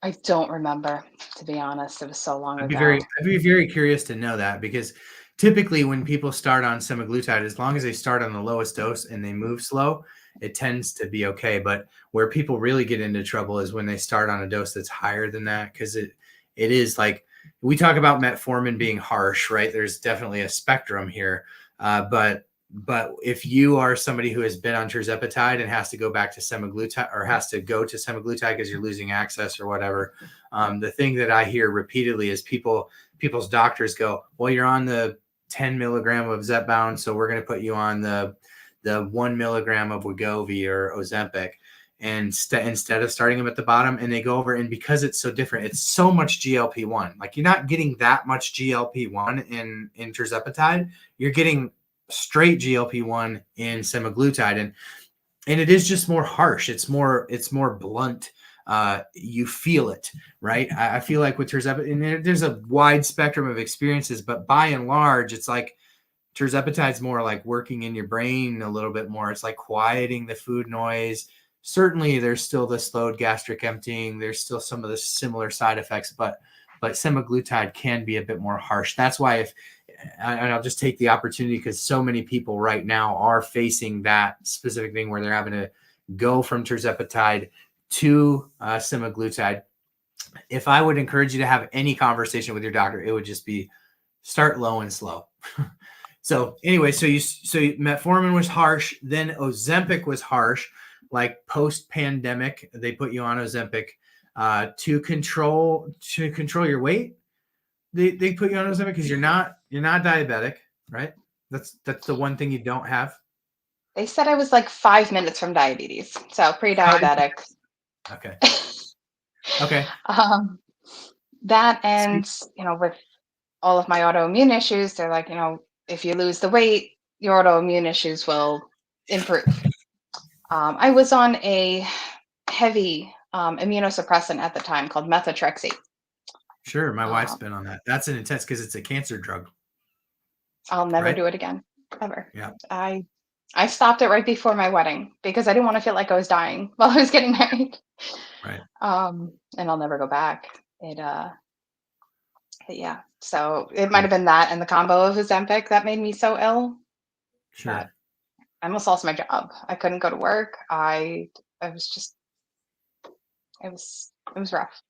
I don't remember, to be honest. It was so long ago. I'd be very curious to know that, because typically when people start on semaglutide, as long as they start on the lowest dose and they move slow, it tends to be okay. But where people really get into trouble is when they start on a dose that's higher than that, because it is like, we talk about metformin being harsh, right? There's definitely a spectrum here. But if you are somebody who has been on tirzepatide and has to go back to semaglutide, or has to go to semaglutide because you're losing access or whatever, the thing that I hear repeatedly is people's doctors go, well, you're on the 10 milligram of Zepbound, so we're going to put you on the 1 milligram of Wegovy or Ozempic, and instead of starting them at the bottom, and they go over, and because it's so different, it's so much GLP-1. Like, you're not getting that much GLP-1 in tirzepatide. You're getting straight GLP-1 in semaglutide, and it is just more harsh. It's more blunt. You feel it, right? I feel like with tirzepatide, and there's a wide spectrum of experiences, but by and large, it's like tirzepatide's more like working in your brain a little bit more. It's like quieting the food noise. Certainly, there's still the slowed gastric emptying. There's still some of the similar side effects, but semaglutide can be a bit more harsh. That's why and I'll just take the opportunity, because so many people right now are facing that specific thing where they're having to go from tirzepatide to semaglutide. If I would encourage you to have any conversation with your doctor, it would just be start low and slow. So anyway, so metformin was harsh, then Ozempic was harsh. Like post-pandemic, they put you on Ozempic to control your weight. They put you on Ozempic because you're not diabetic, right? That's the one thing you don't have. They said I was like 5 minutes from diabetes, so pre-diabetic. Okay. Okay. That, and with all of my autoimmune issues, they're like, if you lose the weight, your autoimmune issues will improve. I was on a heavy immunosuppressant at the time called methotrexate. Sure, my wife's been on that. That's an intense, because it's a cancer drug. I'll never do it again, ever. Yeah. I stopped it right before my wedding because I didn't want to feel like I was dying while I was getting married. Right. And I'll never go back. Yeah. So it might have been that and the combo of Ozempic that made me so ill. Sure. I almost lost my job. I couldn't go to work. I was just, it was rough.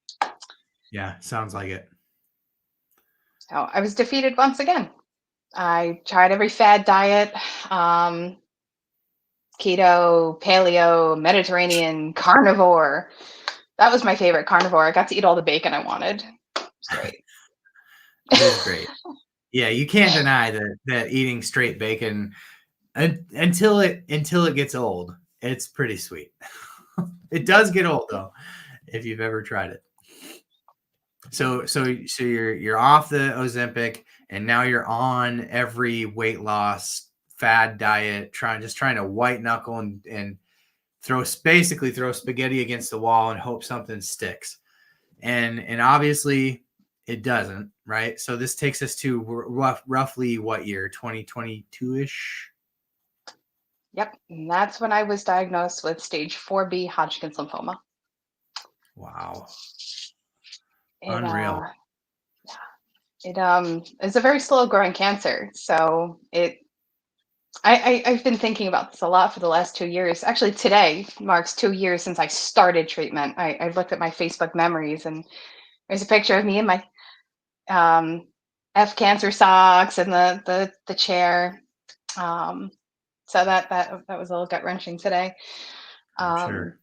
Yeah, sounds like it. So I was defeated once again. I tried every fad diet, keto, paleo, Mediterranean, carnivore. That was my favorite, carnivore. I got to eat all the bacon I wanted. It was great. It is great. Yeah, you can't deny that eating straight bacon until it gets old, it's pretty sweet. It does get old though, if you've ever tried it. So you're off the Ozempic, and now you're on every weight loss fad diet, trying to white knuckle and basically throw spaghetti against the wall and hope something sticks. And obviously it doesn't, right? So this takes us to roughly what year? 2022-ish? Yep. And that's when I was diagnosed with stage 4B Hodgkin's lymphoma. Wow. Unreal. It's a very slow growing cancer. So I've been thinking about this a lot for the last 2 years. Actually, today marks 2 years since I started treatment. I looked at my Facebook memories, and there's a picture of me in my um, F cancer socks and the chair. Um, so that was a little gut wrenching today. I'm Um, sure.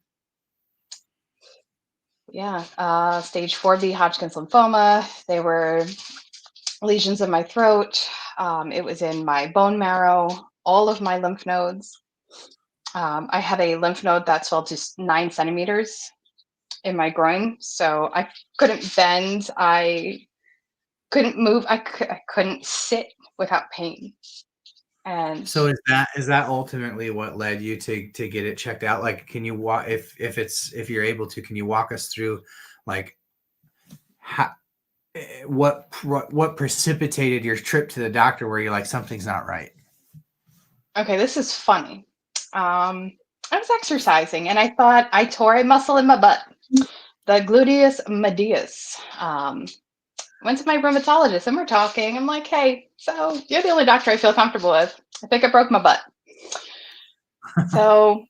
yeah, stage 4B Hodgkin's lymphoma. They were lesions in my throat. It was in my bone marrow, all of my lymph nodes. I have a lymph node that swelled to 9 centimeters in my groin, so I couldn't bend. I couldn't move. I couldn't sit without pain. And So is that ultimately what led you to get it checked out? Like, can you walk if you're able to, can you walk us through like how, what precipitated your trip to the doctor where you're like something's not right? okay, this is funny. I was exercising and I thought I tore a muscle in my butt, the gluteus medius. Went to my rheumatologist and we're talking. I'm like, hey, so you're the only doctor I feel comfortable with. I think I broke my butt. So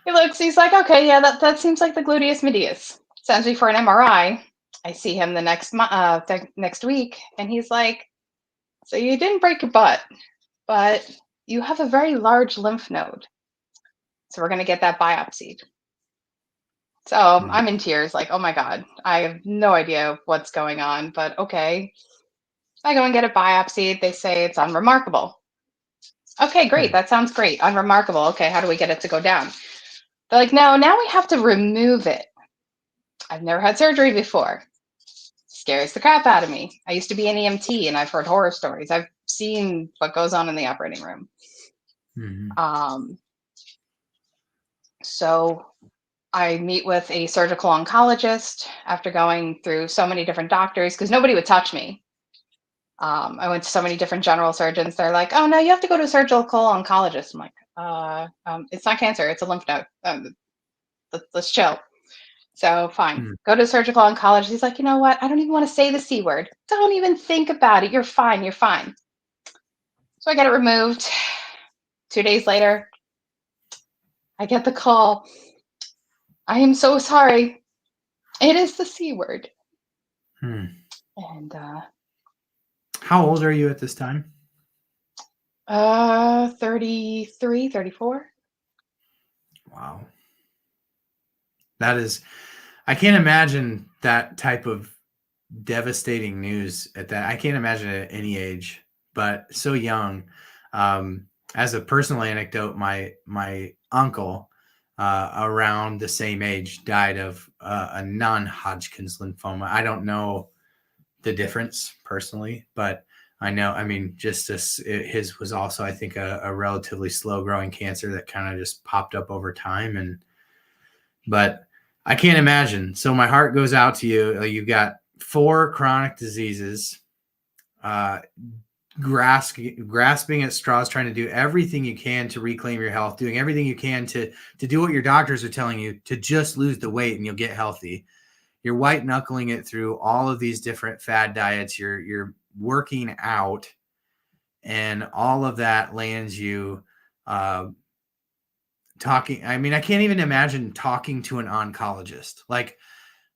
he looks, he's like, okay, yeah, that seems like the gluteus medius. Sends me for an MRI. I see him the next week, and he's like, so you didn't break your butt, but you have a very large lymph node. So we're gonna get that biopsied. So I'm in tears, like, oh my God, I have no idea what's going on, but okay. I go and get it biopsied. They say it's unremarkable. Okay, great. That sounds great. Unremarkable. Okay, how do we get it to go down? They're like, no, now we have to remove it. I've never had surgery before. Scares the crap out of me. I used to be an EMT and I've heard horror stories. I've seen what goes on in the operating room. So I meet with a surgical oncologist after going through so many different doctors because nobody would touch me. I went to so many different general surgeons. They're like, oh, no, you have to go to a surgical oncologist. I'm like, it's not cancer. It's a lymph node. Let's chill. So fine, go to a surgical oncologist. He's like, you know what? I don't even want to say the C word. Don't even think about it. You're fine. You're fine. So I get it removed. 2 days later, I get the call. I am so sorry. It is the C word. And how old are you at this time? 33, 34. Wow. That is, I can't imagine that type of devastating news at that. I can't imagine it at any age, but so young. As a personal anecdote, my uncle around the same age died of a non-Hodgkin's lymphoma. I don't know the difference personally, but I know, I mean, just this, his was also, I think, a relatively slow growing cancer that kind of just popped up over time. But I can't imagine. So my heart goes out to you. You've got 4 chronic diseases, grasping at straws, trying to do everything you can to reclaim your health, doing everything you can to do what your doctors are telling you, to just lose the weight and you'll get healthy. You're white knuckling it through all of these different fad diets. You're working out, and all of that lands you talking. I mean, I can't even imagine talking to an oncologist. Like,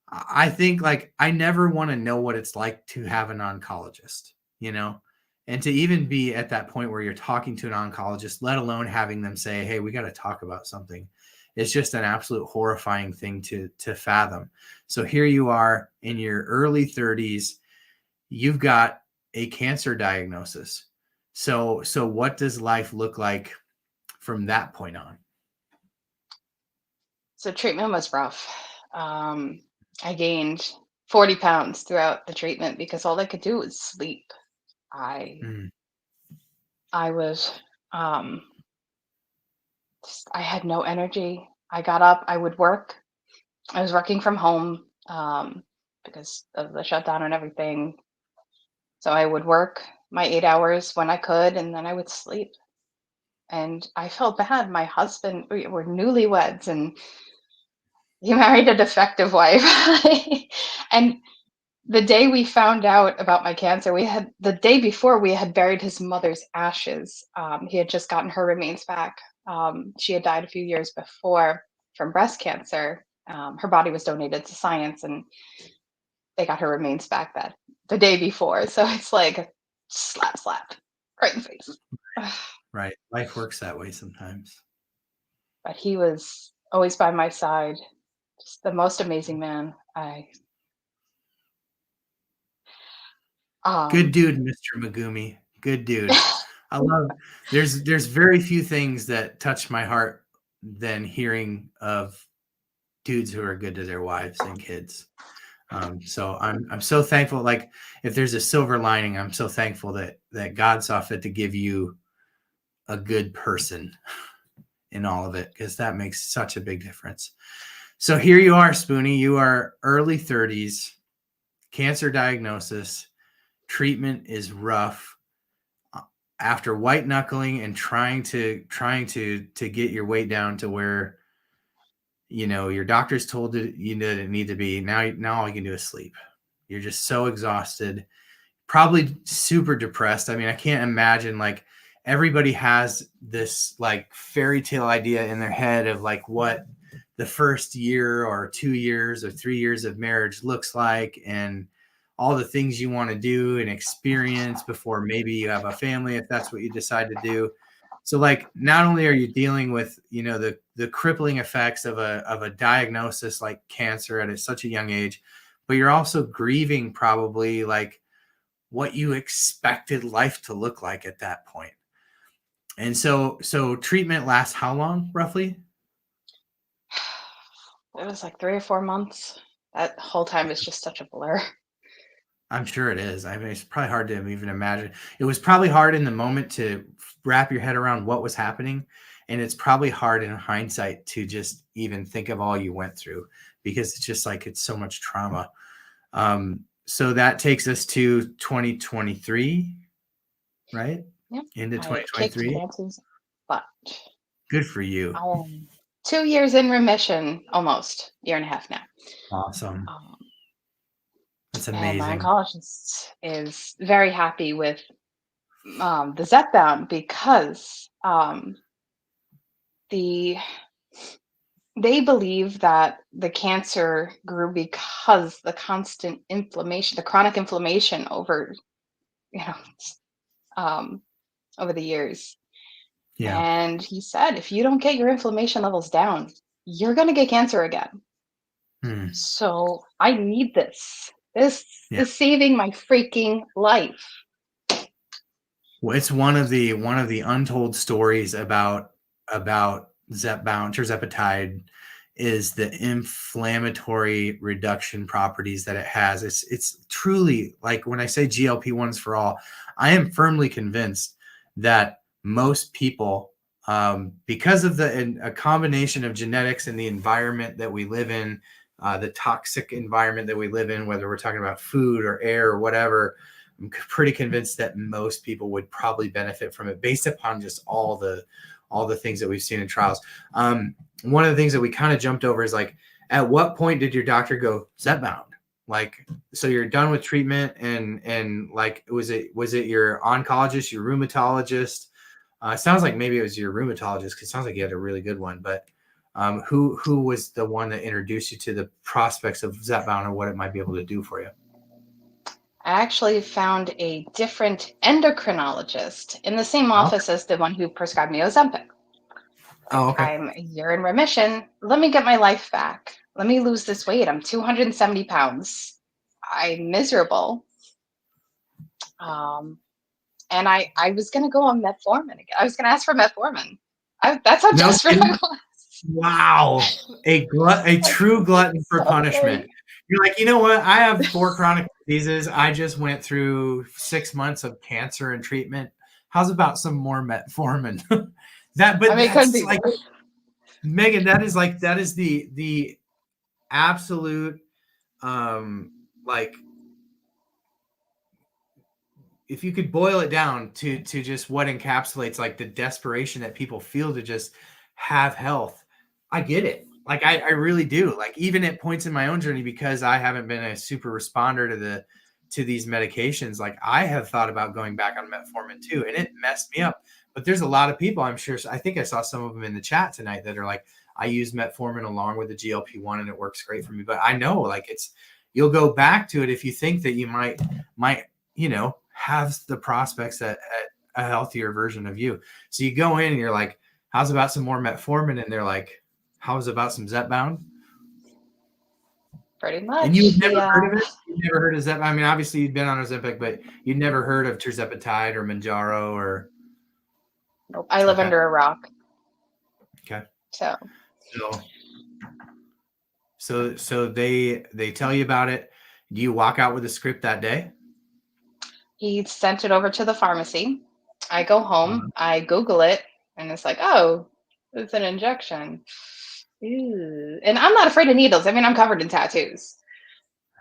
I think, like, I never want to know what it's like to have an oncologist, you know, and to even be at that point where you're talking to an oncologist, let alone having them say, hey, we got to talk about something. It's just an absolute horrifying thing to fathom. So here you are in your early 30s. You've got a cancer diagnosis. So what does life look like from that point on? So treatment was rough. I gained 40 pounds throughout the treatment because all I could do was sleep. I was, I had no energy. I got up, I would work. I was working from home because of the shutdown and everything. So I would work my 8 hours when I could, and then I would sleep. And I felt bad. My husband, we were newlyweds, and he married a defective wife. And The day we found out about my cancer, the day before we had buried his mother's ashes. He had just gotten her remains back. She had died a few years before from breast cancer. Her body was donated to science, and they got her remains back the day before. So it's like slap, right in the face. Right. Life works that way sometimes. But he was always by my side. Just the most amazing man. Good dude, Mr. Megumi. Good dude. I love. There's very few things that touch my heart than hearing of dudes who are good to their wives and kids. So I'm so thankful. Like, if there's a silver lining, I'm so thankful that God saw fit to give you a good person in all of it, because that makes such a big difference. So here you are, Spoonie. You are early 30s, cancer diagnosis. Treatment is rough. After white knuckling and trying to get your weight down to where, you know, your doctor's told you that it need to be, now all you can do is sleep. You're just so exhausted, probably super depressed. I mean, I can't imagine, like, everybody has this like fairy tale idea in their head of like what the first year or 2 years or 3 years of marriage looks like, and all the things you want to do and experience before maybe you have a family, if that's what you decide to do. So, like, not only are you dealing with, you know, the crippling effects of a diagnosis like cancer at such a young age, but you're also grieving probably like what you expected life to look like at that point. And so treatment lasts how long, roughly? It was like 3 or 4 months. That whole time is just such a blur. I'm sure it is. I mean, it's probably hard to even imagine. It was probably hard in the moment to wrap your head around what was happening. And it's probably hard in hindsight to just even think of all you went through, because it's just like, it's so much trauma. So that takes us to 2023, right? Yeah. Into I kicked 2023. cancer's butt. Good for you. 2 years in remission, almost year and a half now. Awesome. That's And my amazing. oncologist is very happy with the Zepbound, because they believe that the cancer grew because the constant inflammation, the chronic inflammation over, you know, over the years. Yeah. And he said, if you don't get your inflammation levels down, you're going to get cancer again. So I need this. This is saving my freaking life. Well, it's one of the untold stories about Zepbound, tirzepatide, is the inflammatory reduction properties that it has. It's truly, like, when I say GLP-1s for all, I am firmly convinced that most people, because of a combination of genetics and the environment that we live in, the toxic environment that we live in, whether we're talking about food or air or whatever, I'm pretty convinced that most people would probably benefit from it based upon just all the things that we've seen in trials. One of the things that we kind of jumped over is, like, at what point did your doctor go Zepbound? Like, so you're done with treatment, and like, was it your oncologist, your rheumatologist? It sounds like maybe it was your rheumatologist, because it sounds like you had a really good one. But who was the one that introduced you to the prospects of Zepbound and what it might be able to do for you? I actually found a different endocrinologist in the same office as the one who prescribed me Ozempic. Oh, okay. I'm a year in remission. Let me get my life back. Let me lose this weight. I'm 270 pounds. I'm miserable. And I was going to go on metformin again. I was going to ask for metformin. That's how desperate I was. Wow. A true glutton for punishment. Sorry. You're like, you know what? I have 4 chronic diseases. I just went through 6 months of cancer and treatment. How's about some more metformin? That's like, Megan, that is the absolute, like, if you could boil it down to just what encapsulates, like, the desperation that people feel to just have health. I get it. Like I really do. Like even at points in my own journey, because I haven't been a super responder to these medications, like I have thought about going back on metformin too, and it messed me up. But there's a lot of people, I'm sure, I think I saw some of them in the chat tonight that are like, I use metformin along with the GLP-1 and it works great for me. But I know like you'll go back to it if you think that you might, have the prospects at a healthier version of you. So you go in and you're like, how's about some more metformin? And they're like, how's about some Zepbound? Pretty much. And you've never heard of it? You've never heard of Zepbound? I mean, obviously you've been on Ozempic, but you've never heard of tirzepatide or ManOnMounjaro or... Nope. I live under a rock. Okay. So they tell you about it. Do you walk out with a script that day? He sent it over to the pharmacy. I go home, I Google it, and it's like, oh, it's an injection. Ew. And I'm not afraid of needles. I mean, I'm covered in tattoos,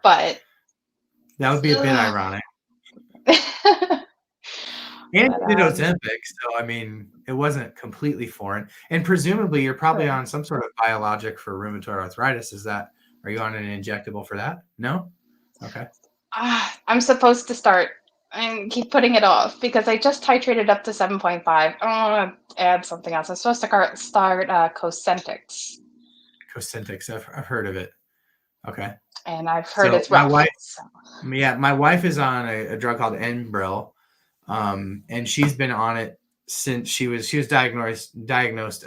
but that would be a bit ironic. And you did Ozempic, so I mean, it wasn't completely foreign. And presumably, you're probably on some sort of biologic for rheumatoid arthritis. Are you on an injectable for that? No? Okay. I'm supposed to start and keep putting it off because I just titrated up to 7.5. I want to add something else. I'm supposed to start Cosentyx. Cosentyx, I've heard of it. Okay. And I've heard it's rough. My wife is on a drug called Enbrel. And she's been on it since she was diagnosed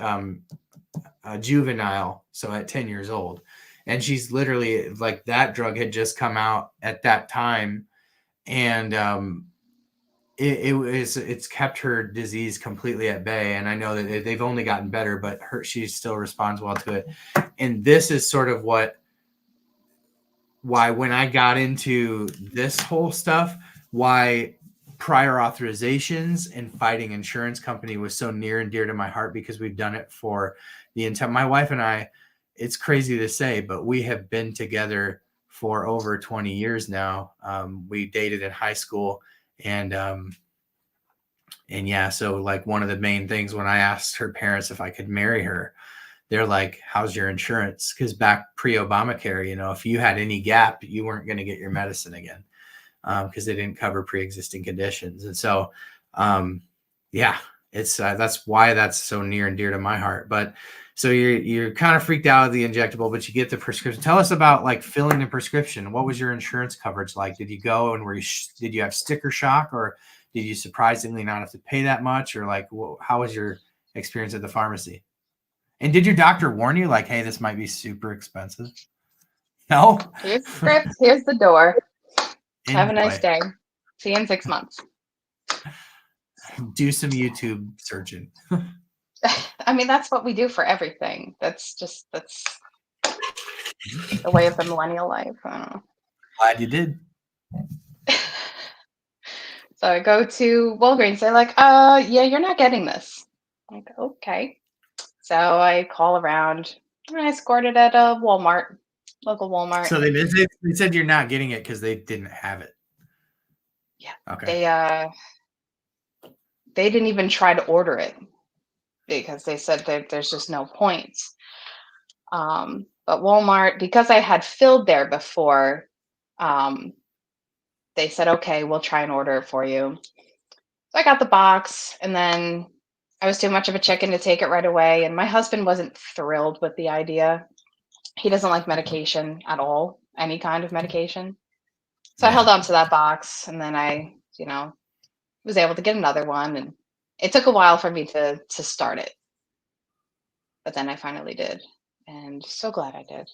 juvenile, so at 10 years old. And she's literally like, that drug had just come out at that time, and it's kept her disease completely at bay. And I know that they've only gotten better, but she still responds well to it. And this is sort of why when I got into this whole stuff, why prior authorizations and fighting insurance company was so near and dear to my heart, because we've done it for the entire, my wife and I, it's crazy to say, but we have been together for over 20 years now. We dated in high school, and yeah, so like one of the main things when I asked her parents if I could marry her, they're like, how's your insurance? Because back pre-Obamacare, if you had any gap, you weren't going to get your medicine again. Because they didn't cover pre-existing conditions. And so, it's that's why that's so near and dear to my heart. But so you're kind of freaked out of the injectable, but you get the prescription. Tell us about like filling the prescription. What was your insurance coverage like? Did you go and did you have sticker shock, or did you surprisingly not have to pay that much? Or like, how was your experience at the pharmacy? And did your doctor warn you like, hey, this might be super expensive? No? Here's the script. Here's the door. Have a nice day. See you in 6 months. Do some YouTube searching. I mean, that's what we do for everything. That's the way of the millennial life. I don't know. Glad you did. So I go to Walgreens. They're like, yeah, you're not getting this. I'm like, okay. So I call around. I scored it at a Walmart. Local Walmart. So they said you're not getting it because they didn't have it. Yeah. Okay. They didn't even try to order it because they said that there's just no point. But Walmart, because I had filled there before, they said, okay, we'll try and order it for you. So I got the box, and then I was too much of a chicken to take it right away. And my husband wasn't thrilled with the idea. He doesn't like medication at all, any kind of medication. So I held on to that box, and then I, was able to get another one, and it took a while for me to start it. But then I finally did, and so glad I did.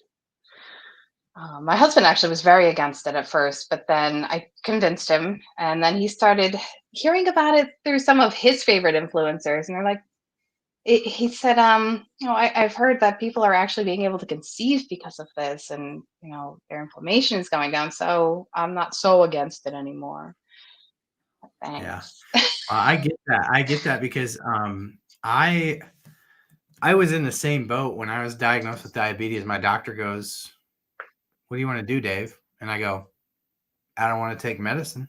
My husband actually was very against it at first, but then I convinced him, and then he started hearing about it through some of his favorite influencers, and they're like, he said, I've heard that people are actually being able to conceive because of this, and their inflammation is going down, so I'm not so against it anymore. Thanks. Yeah, I get that because I was in the same boat when I was diagnosed with diabetes. My doctor goes, "What do you want to do, Dave?" And I go, "I don't want to take medicine."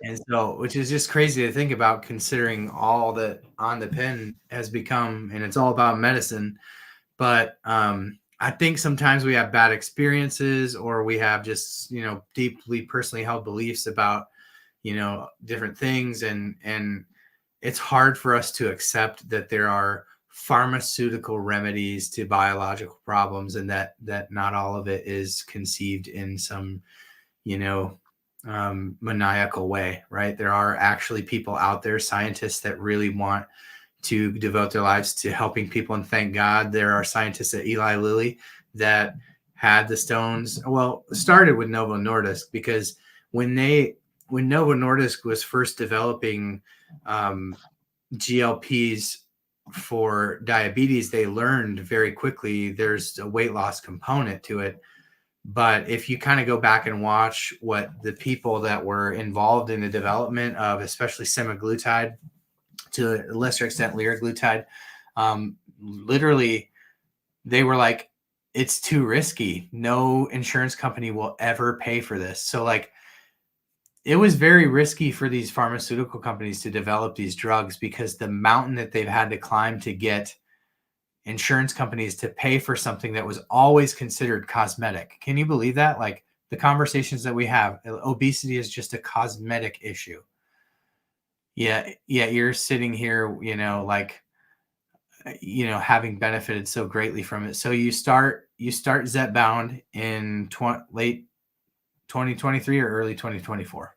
And so, which is just crazy to think about, considering all that OnThePen has become, and it's all about medicine. But I think sometimes we have bad experiences, or we have just, deeply personally held beliefs about, different things. And it's hard for us to accept that there are pharmaceutical remedies to biological problems, and that not all of it is conceived in some, maniacal way, right? There are actually people out there, scientists that really want to devote their lives to helping people. And thank God there are scientists at Eli Lilly that had the stones. Well, started with Novo Nordisk, because when Novo Nordisk was first developing GLPs for diabetes, they learned very quickly there's a weight loss component to it. But if you kind of go back and watch what the people that were involved in the development of especially semaglutide, to a lesser extent liraglutide, literally they were like, it's too risky. No insurance company will ever pay for this. So like, it was very risky for these pharmaceutical companies to develop these drugs, because the mountain that they've had to climb to get insurance companies to pay for something that was always considered cosmetic. Can you believe that? Like, the conversations that we have, obesity is just a cosmetic issue. Yeah, you're sitting here, having benefited so greatly from it. So you start Zepbound in late 2023 or early 2024?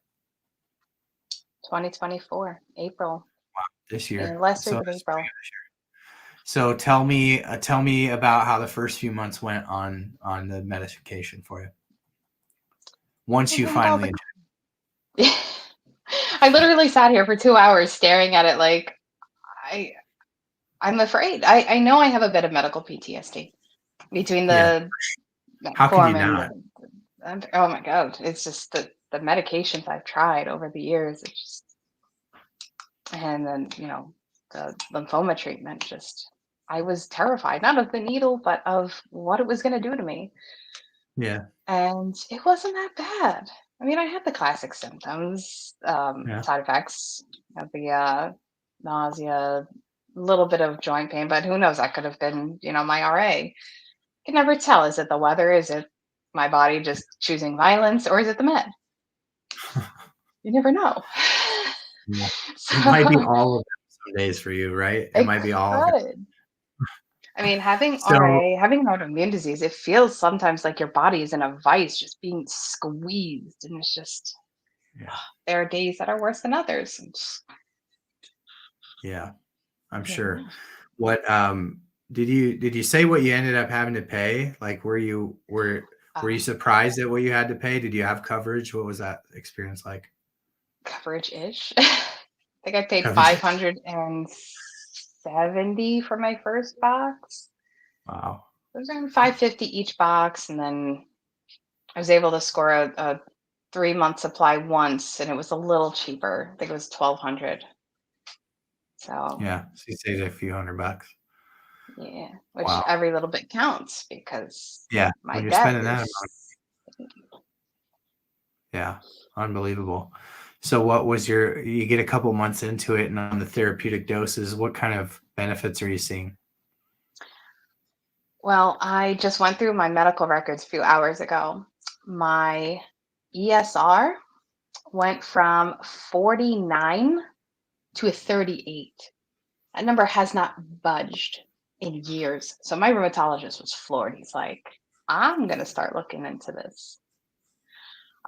2024, April. Wow, this year. Last week of April. So tell me about how the first few months went on the medication for you. Once you finally. I literally sat here for 2 hours staring at it like I'm afraid. I know I have a bit of medical PTSD between the How can you not? Oh my God. It's just the medications I've tried over the years. It's just, and then, the lymphoma treatment, I was terrified, not of the needle, but of what it was going to do to me. Yeah. And it wasn't that bad. I mean, I had the classic symptoms, side effects of the nausea, a little bit of joint pain, but who knows? That could have been, my RA. You can never tell. Is it the weather? Is it my body just choosing violence, or is it the med? You never know. Yeah. It might be all of them some days for you, right? It might be all of it. I mean, having RA, having an autoimmune disease, it feels sometimes like your body is in a vice, just being squeezed, and it's just, there are days that are worse than others. Yeah, I'm sure. What did you say what you ended up having to pay? Like, were you surprised at what you had to pay? Did you have coverage? What was that experience like? Coverage-ish. I think I paid $570 for my first box. Wow. It was around $550 each box, and then I was able to score a 3-month supply once, and it was a little cheaper. I think it was $1,200. So yeah, so you saved a few $100. Yeah, which every little bit counts, because when you're spending that amount. Yeah, unbelievable. So what was you get a couple months into it, and on the therapeutic doses, what kind of benefits are you seeing? Well, I just went through my medical records a few hours ago. My ESR went from 49 to a 38. That number has not budged in years. So my rheumatologist was floored. He's like, I'm going to start looking into this.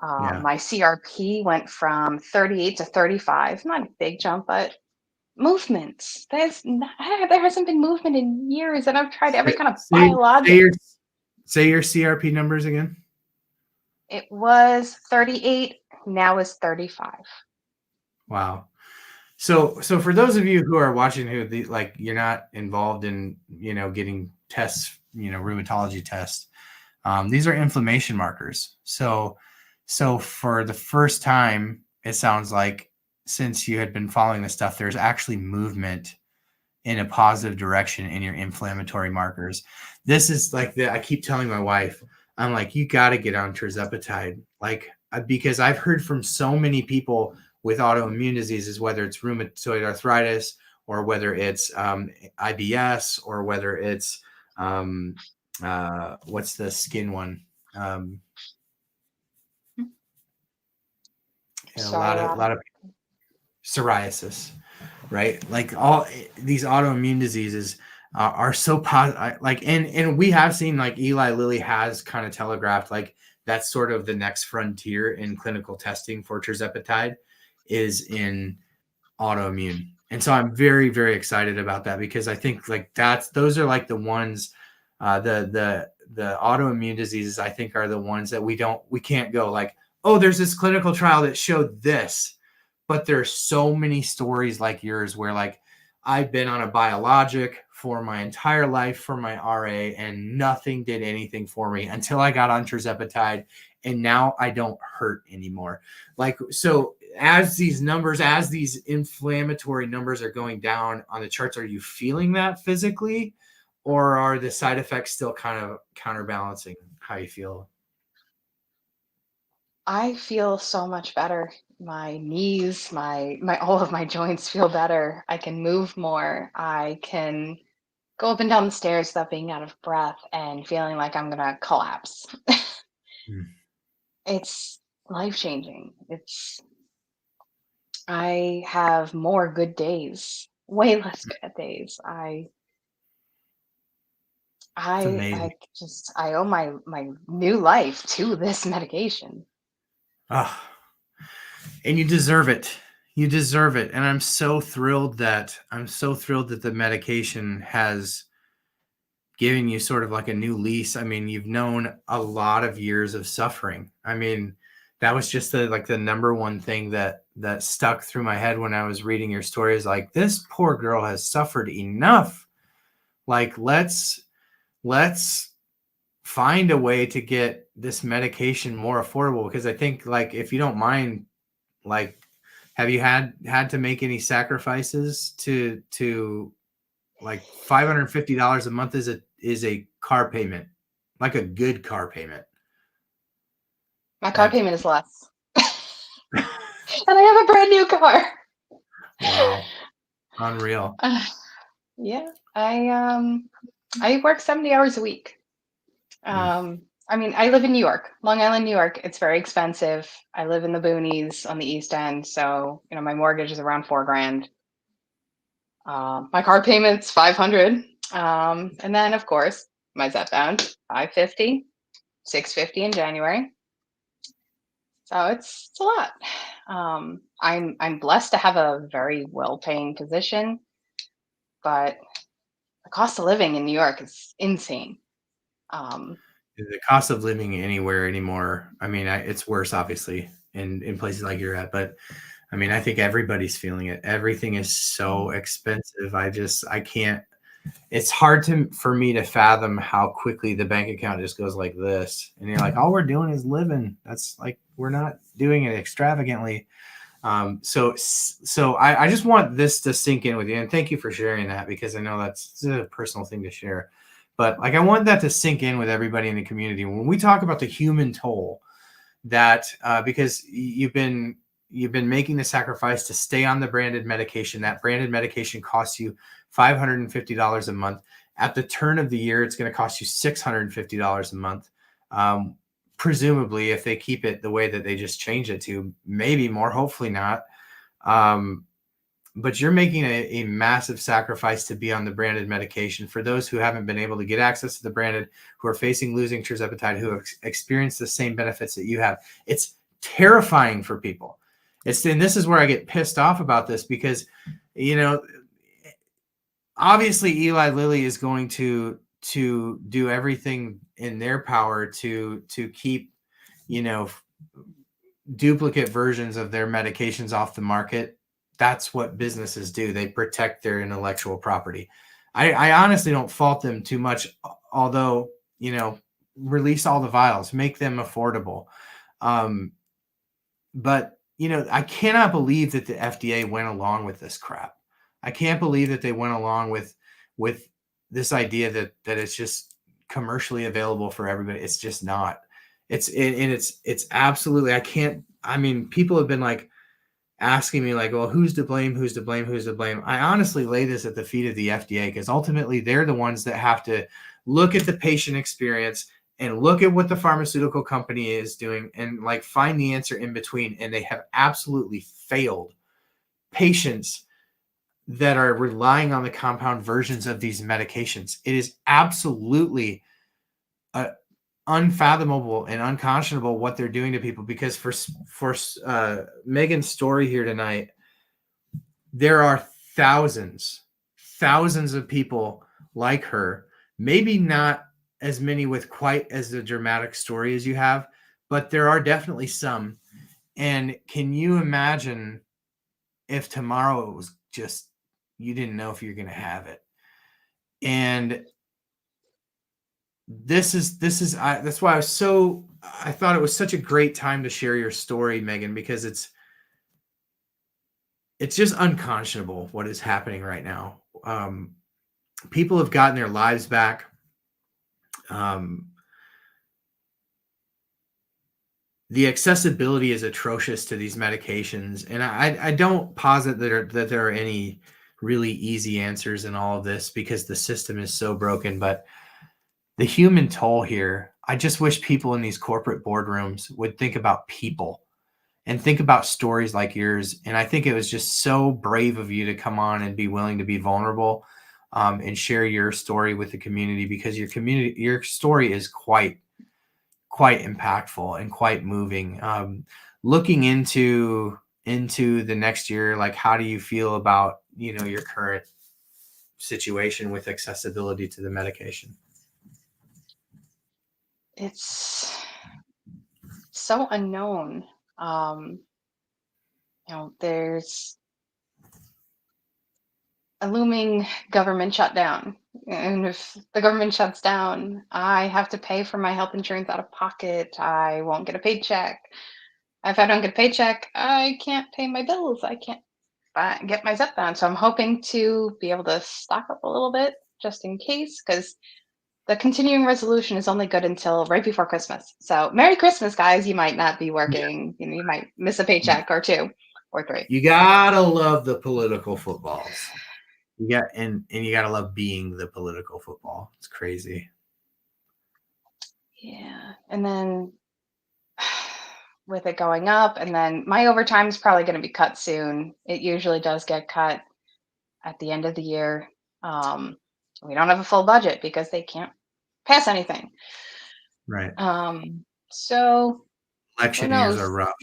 My CRP went from 38 to 35. Not a big jump, but movements. There hasn't been movement in years, and I've tried every kind of biologic. Say your CRP numbers again. It was 38. Now is 35. Wow. So for those of you who are watching who you're not involved in, getting tests, rheumatology tests, these are inflammation markers. So for the first time, it sounds like, since you had been following this stuff, there's actually movement in a positive direction in your inflammatory markers. This is like I keep telling my wife, I'm like, you got to get on tirzepatide, because I've heard from so many people with autoimmune diseases, whether it's rheumatoid arthritis, or whether it's IBS, or whether it's What's the skin one? A lot of psoriasis, right? Like all these autoimmune diseases are so like, and we have seen like Eli Lilly has kind of telegraphed like that's sort of the next frontier in clinical testing for tirzepatide is in autoimmune. And so I'm very, very excited about that because I think like those are like the ones, the autoimmune diseases I think are the ones that we can't go like, oh, there's this clinical trial that showed this, but there's so many stories like yours where like I've been on a biologic for my entire life for my RA and nothing did anything for me until I got on tirzepatide and now I don't hurt anymore. Like, so as these inflammatory numbers are going down on the charts, are you feeling that physically or are the side effects still kind of counterbalancing how you feel? I feel so much better. My knees, my all of my joints feel better. I can move more. I can go up and down the stairs without being out of breath and feeling like I'm gonna collapse. Mm. It's life-changing. I have more good days, way less bad days. It's amazing. I owe my new life to this medication. Oh, and you deserve it. You deserve it. And I'm so thrilled that the medication has given you sort of like a new lease. I mean, you've known a lot of years of suffering. I mean, that was just the number one thing that stuck through my head when I was reading your story is like, this poor girl has suffered enough. Like, let's find a way to get this medication more affordable. Because I think like, if you don't mind, like, have you had to make any sacrifices to like $550 a month is a car payment, like a good car payment. My car payment is less. And I have a brand new car. Wow. Unreal. Yeah. I work 70 hours a week. I mean, I live in New York, Long Island, New York. It's very expensive. I live in the boonies on the East End. So, my mortgage is around $4,000. My car payment's $500. And then of course my Zepbound, $550, $650 in January. So it's a lot. I'm blessed to have a very well-paying position, but the cost of living in New York is insane. The cost of living anywhere anymore. I mean, it's worse, obviously, in places like you're at. But I mean, I think everybody's feeling it. Everything is so expensive. I can't. It's hard for me to fathom how quickly the bank account just goes like this, and you're like, all we're doing is living. That's like we're not doing it extravagantly. So I just want this to sink in with you, and thank you for sharing that because I know that's a personal thing to share. But like, I want that to sink in with everybody in the community. When we talk about the human toll that, because you've been making the sacrifice to stay on the branded medication, that branded medication costs you $550 a month. At the turn of the year, it's going to cost you $650 a month. Presumably, if they keep it the way that they just changed it to, maybe more, hopefully not. But you're making a massive sacrifice to be on the branded medication. For those who haven't been able to get access to the branded, who are facing losing tirzepatide, who have experienced the same benefits that you have, it's terrifying for people. And this is where I get pissed off about this because, obviously Eli Lilly is going to do everything in their power to keep, duplicate versions of their medications off the market. That's what businesses do. They protect their intellectual property. I honestly don't fault them too much, although, release all the vials, make them affordable. But, I cannot believe that the FDA went along with this crap. I can't believe that they went along with this idea that it's just commercially available for everybody. It's just not. It's absolutely, people have been like asking me like, well, who's to blame? Who's to blame? Who's to blame? I honestly lay this at the feet of the FDA because ultimately they're the ones that have to look at the patient experience, and look at what the pharmaceutical company is doing, and like find the answer in between. And they have absolutely failed patients that are relying on the compound versions of these medications. It is absolutely unfathomable and unconscionable what they're doing to people, because for Megan's story here tonight, there are thousands of people like her, maybe not as many with quite as a dramatic story as you have, but there are definitely some. And can you imagine if tomorrow it was just, you didn't know if you're going to have it? And that's why I thought it was such a great time to share your story, Megan, because it's just unconscionable what is happening right now. People have gotten their lives back. The accessibility is atrocious to these medications, and I don't posit that there are any really easy answers in all of this, because the system is so broken. But the human toll here, I just wish people in these corporate boardrooms would think about people and think about stories like yours. And I think it was just so brave of you to come on and be willing to be vulnerable, and share your story with the community, because your story is quite impactful and quite moving. Looking into the next year, like, how do you feel about, your current situation with accessibility to the medication? It's so unknown. There's a looming government shutdown. And if the government shuts down, I have to pay for my health insurance out of pocket. I won't get a paycheck. If I don't get a paycheck, I can't pay my bills. I can't get my Zepbound. So I'm hoping to be able to stock up a little bit just in case, because the continuing resolution is only good until right before Christmas. So Merry Christmas, guys. You might not be working. You might miss a paycheck or two or three. You gotta love the political footballs. And you gotta love being the political football. It's crazy. Yeah. And then with it going up, and then my overtime is probably going to be cut soon. It usually does get cut at the end of the year. We don't have a full budget because they can't pass anything. Right. So Election years are rough.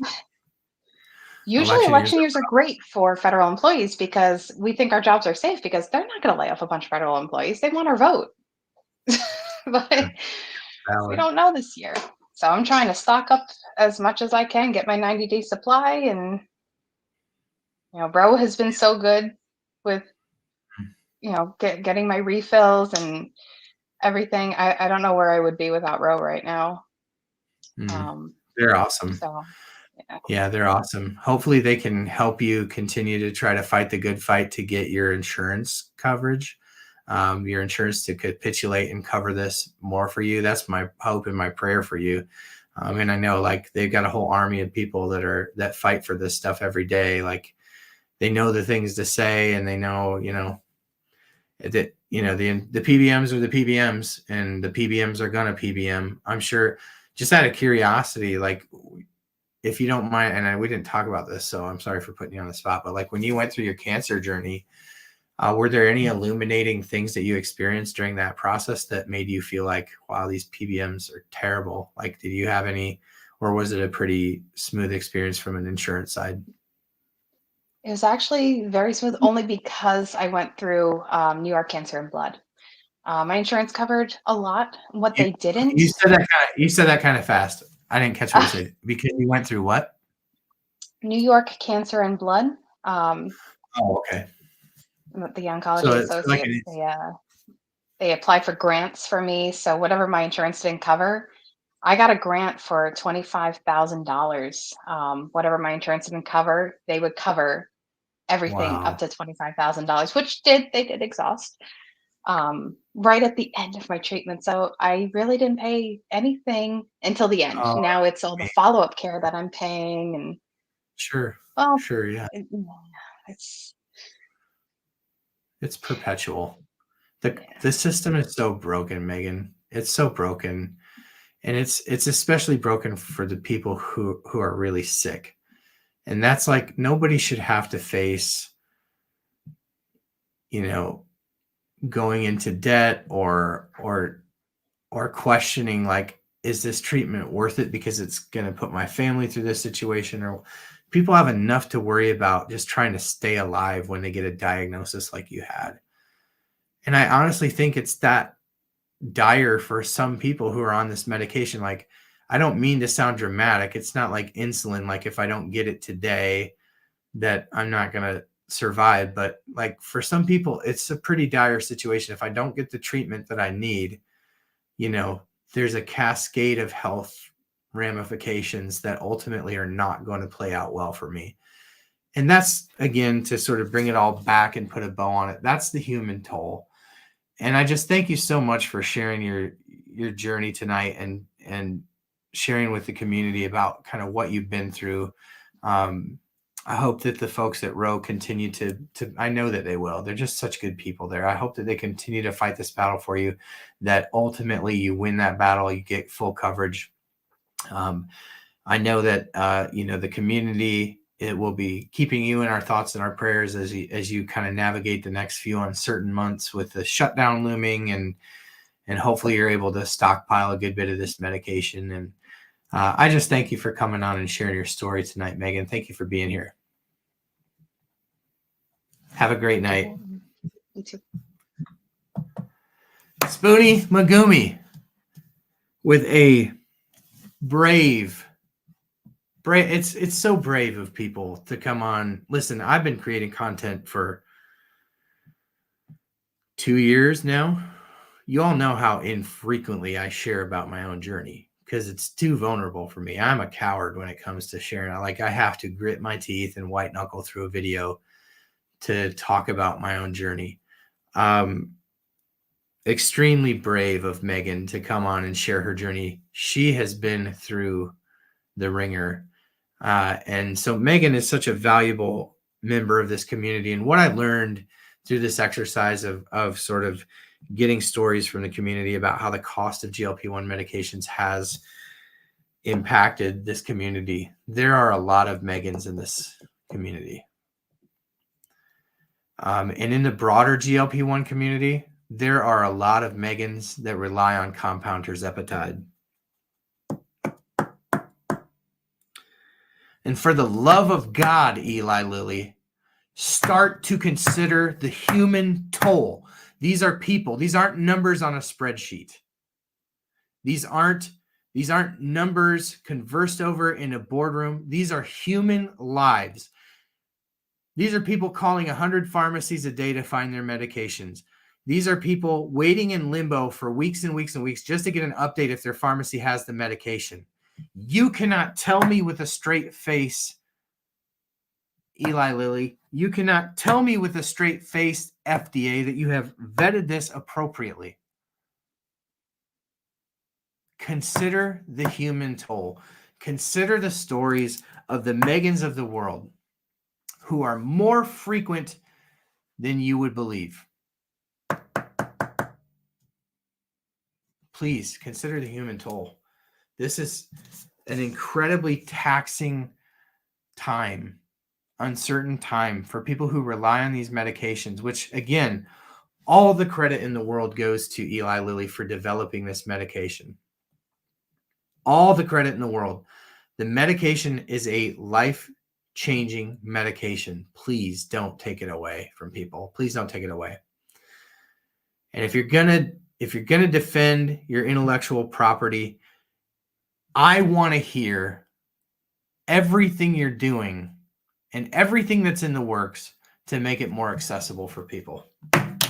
Usually election years are great for federal employees, because we think our jobs are safe, because they're not going to lay off a bunch of federal employees. They want our vote. But we don't know this year. So I'm trying to stock up as much as I can, get my 90-day supply. And, Bro has been so good with, getting my refills and everything. I don't know where I would be without Ro right now. They're awesome. So, yeah, they're awesome. Hopefully they can help you continue to try to fight the good fight to get your insurance coverage, your insurance to capitulate and cover this more for you. That's my hope and my prayer for you. And I know, like, they've got a whole army of people that fight for this stuff every day. Like, they know the things to say, and they know, that, the PBMs are the PBMs, and the PBMs are gonna PBM. I'm sure, just out of curiosity, like, if you don't mind, and we didn't talk about this, so I'm sorry for putting you on the spot, but like, when you went through your cancer journey, were there any illuminating things that you experienced during that process that made you feel like, wow, these PBMs are terrible? Like, did you have any, or was it a pretty smooth experience from an insurance side? It was actually very smooth, only because I went through New York Cancer and Blood. My insurance covered a lot. What they didn't. You said that kind of fast. I didn't catch what you said. Because you went through what? New York Cancer and Blood. Okay. The Oncology Associates. They applied for grants for me. So whatever my insurance didn't cover, I got a grant for $25,000. Whatever my insurance didn't cover, they would cover everything up to $25,000, which they did exhaust right at the end of my treatment. So I really didn't pay anything until the end. Now it's all the follow-up care that I'm paying. And Sure. Yeah. It's It's perpetual. The system is so broken, Megan. It's so broken. And it's especially broken for the people who are really sick. And that's like, nobody should have to face, going into debt or questioning, like, is this treatment worth it because it's going to put my family through this situation? Or people have enough to worry about just trying to stay alive when they get a diagnosis like you had. And I honestly think it's that dire for some people who are on this medication. Like, I don't mean to sound dramatic. It's not like insulin. Like, if I don't get it today, that I'm not going to survive. But like, for some people, it's a pretty dire situation. If I don't get the treatment that I need, there's a cascade of health ramifications that ultimately are not going to play out well for me. And that's, again, to sort of bring it all back and put a bow on it. That's the human toll. And I just thank you so much for sharing your journey tonight and sharing with the community about kind of what you've been through. I hope that the folks at Roe continue to, I know that they will. They're just such good people there. I hope that they continue to fight this battle for you, that ultimately you win that battle, you get full coverage. I know that, the community, it will be keeping you in our thoughts and our prayers as you kind of navigate the next few uncertain months with the shutdown looming, and hopefully you're able to stockpile a good bit of this medication. And I just thank you for coming on and sharing your story tonight, Megan. Thank you for being here. Have a great night. You too. Spoonie Megumi with a brave, it's so brave of people to come on. Listen, I've been creating content for 2 years now. You all know how infrequently I share about my own journey because it's too vulnerable for me. I'm a coward when it comes to sharing. I have to grit my teeth and white knuckle through a video to talk about my own journey. Extremely brave of Megan to come on and share her journey. She has been through the ringer. And so Megan is such a valuable member of this community. And what I learned through this exercise of sort of getting stories from the community about how the cost of GLP-1 medications has impacted this community. There are a lot of Megans in this community. And in the broader GLP-1 community, there are a lot of Megans that rely on compound tirzepatide. And for the love of God, Eli Lilly, start to consider the human toll. These are people. These aren't numbers on a spreadsheet. These aren't numbers conversed over in a boardroom. These are human lives. These are people calling 100 pharmacies a day to find their medications. These are people waiting in limbo for weeks and weeks and weeks just to get an update if their pharmacy has the medication. You cannot tell me with a straight face, Eli Lilly, you cannot tell me with a straight face, FDA, that you have vetted this appropriately. Consider the human toll. Consider the stories of the Megans of the world who are more frequent than you would believe. Please consider the human toll. This is an incredibly taxing time, uncertain time for people who rely on these medications, which, again, all the credit in the world goes to Eli Lilly for developing this medication. All the credit in the world. The medication is a life-changing medication. Please don't take it away from people. Please don't take it away. And if you're gonna defend your intellectual property, I want to hear everything you're doing and everything that's in the works to make it more accessible for people. And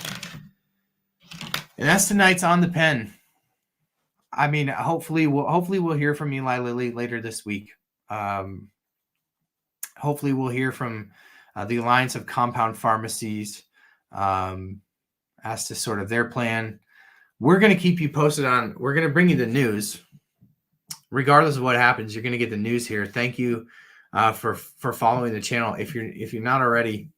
that's tonight's On the Pen. I mean, hopefully we'll hear from Eli Lilly later this week. Hopefully we'll hear from the Alliance of Compound Pharmacies as to sort of their plan. We're going to keep you posted on, we're going to bring you the news. Regardless of what happens, you're going to get the news here. Thank you for following the channel. If you're not already,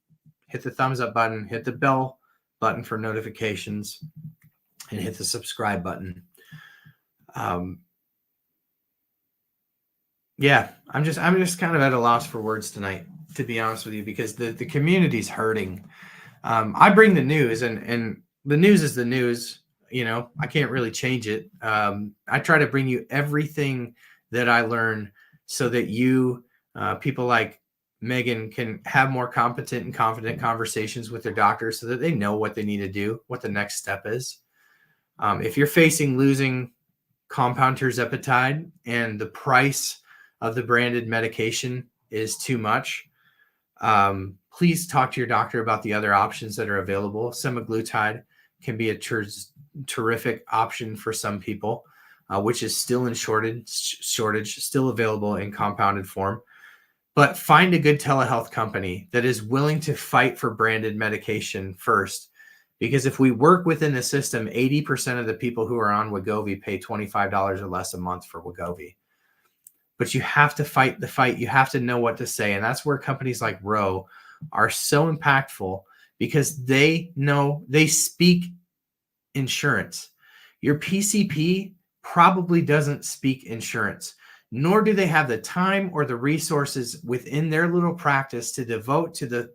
hit the thumbs up button, hit the bell button for notifications and hit the subscribe button. Yeah, I'm just kind of at a loss for words tonight, to be honest with you, because the community's hurting. I bring the news, and the news is the news. You know, I can't really change it. I try to bring you everything that I learn so that you, people like Megan, can have more competent and confident conversations with their doctors so that they know what they need to do, what the next step is. If you're facing losing compound tirzepatide and the price of the branded medication is too much, please talk to your doctor about the other options that are available. Semaglutide can be a terrific option for some people, which is still in shortage, still available in compounded form. But find a good telehealth company that is willing to fight for branded medication first. Because if we work within the system, 80% of the people who are on Wegovy pay $25 or less a month for Wegovy. But you have to fight the fight. You have to know what to say. And that's where companies like Ro are so impactful, because they know, they speak insurance. Your PCP probably doesn't speak insurance, nor do they have the time or the resources within their little practice to devote to the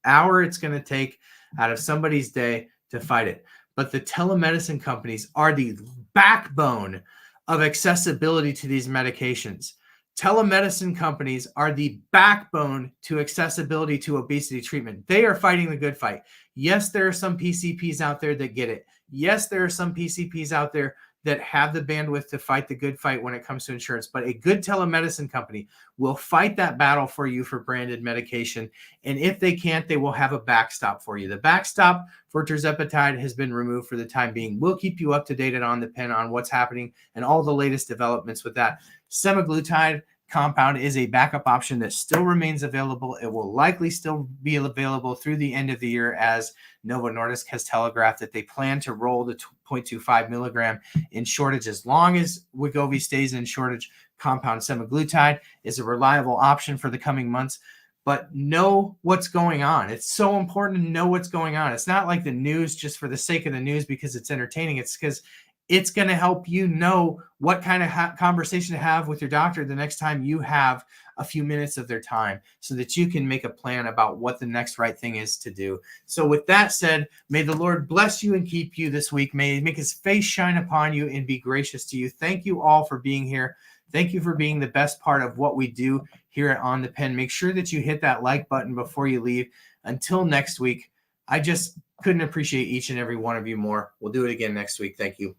hour it's going to take out of somebody's day to fight it. But the telemedicine companies are the backbone of accessibility to these medications. Telemedicine companies are the backbone to accessibility to obesity treatment. They are fighting the good fight. Yes, there are some PCPs out there that get it. Yes, there are some PCPs out there that have the bandwidth to fight the good fight when it comes to insurance. But a good telemedicine company will fight that battle for you for branded medication. And if they can't, they will have a backstop for you. The backstop for tirzepatide has been removed for the time being. We'll keep you up to date on OnThePen on what's happening and all the latest developments with that. Semaglutide compound is a backup option that still remains available. It will likely still be available through the end of the year, as Novo Nordisk has telegraphed that they plan to roll the 0.25 milligram in shortage. As long as Wegovy stays in shortage, compound semaglutide is a reliable option for the coming months. But know what's going on. It's so important to know what's going on. It's not like the news just for the sake of the news because it's entertaining. It's because it's going to help you know what kind of conversation to have with your doctor the next time you have a few minutes of their time, so that you can make a plan about what the next right thing is to do. So with that said, may the Lord bless you and keep you this week. May he make his face shine upon you and be gracious to you. Thank you all for being here. Thank you for being the best part of what we do here at OnThePen. Make sure that you hit that like button before you leave. Until next week, I just couldn't appreciate each and every one of you more. We'll do it again next week. Thank you.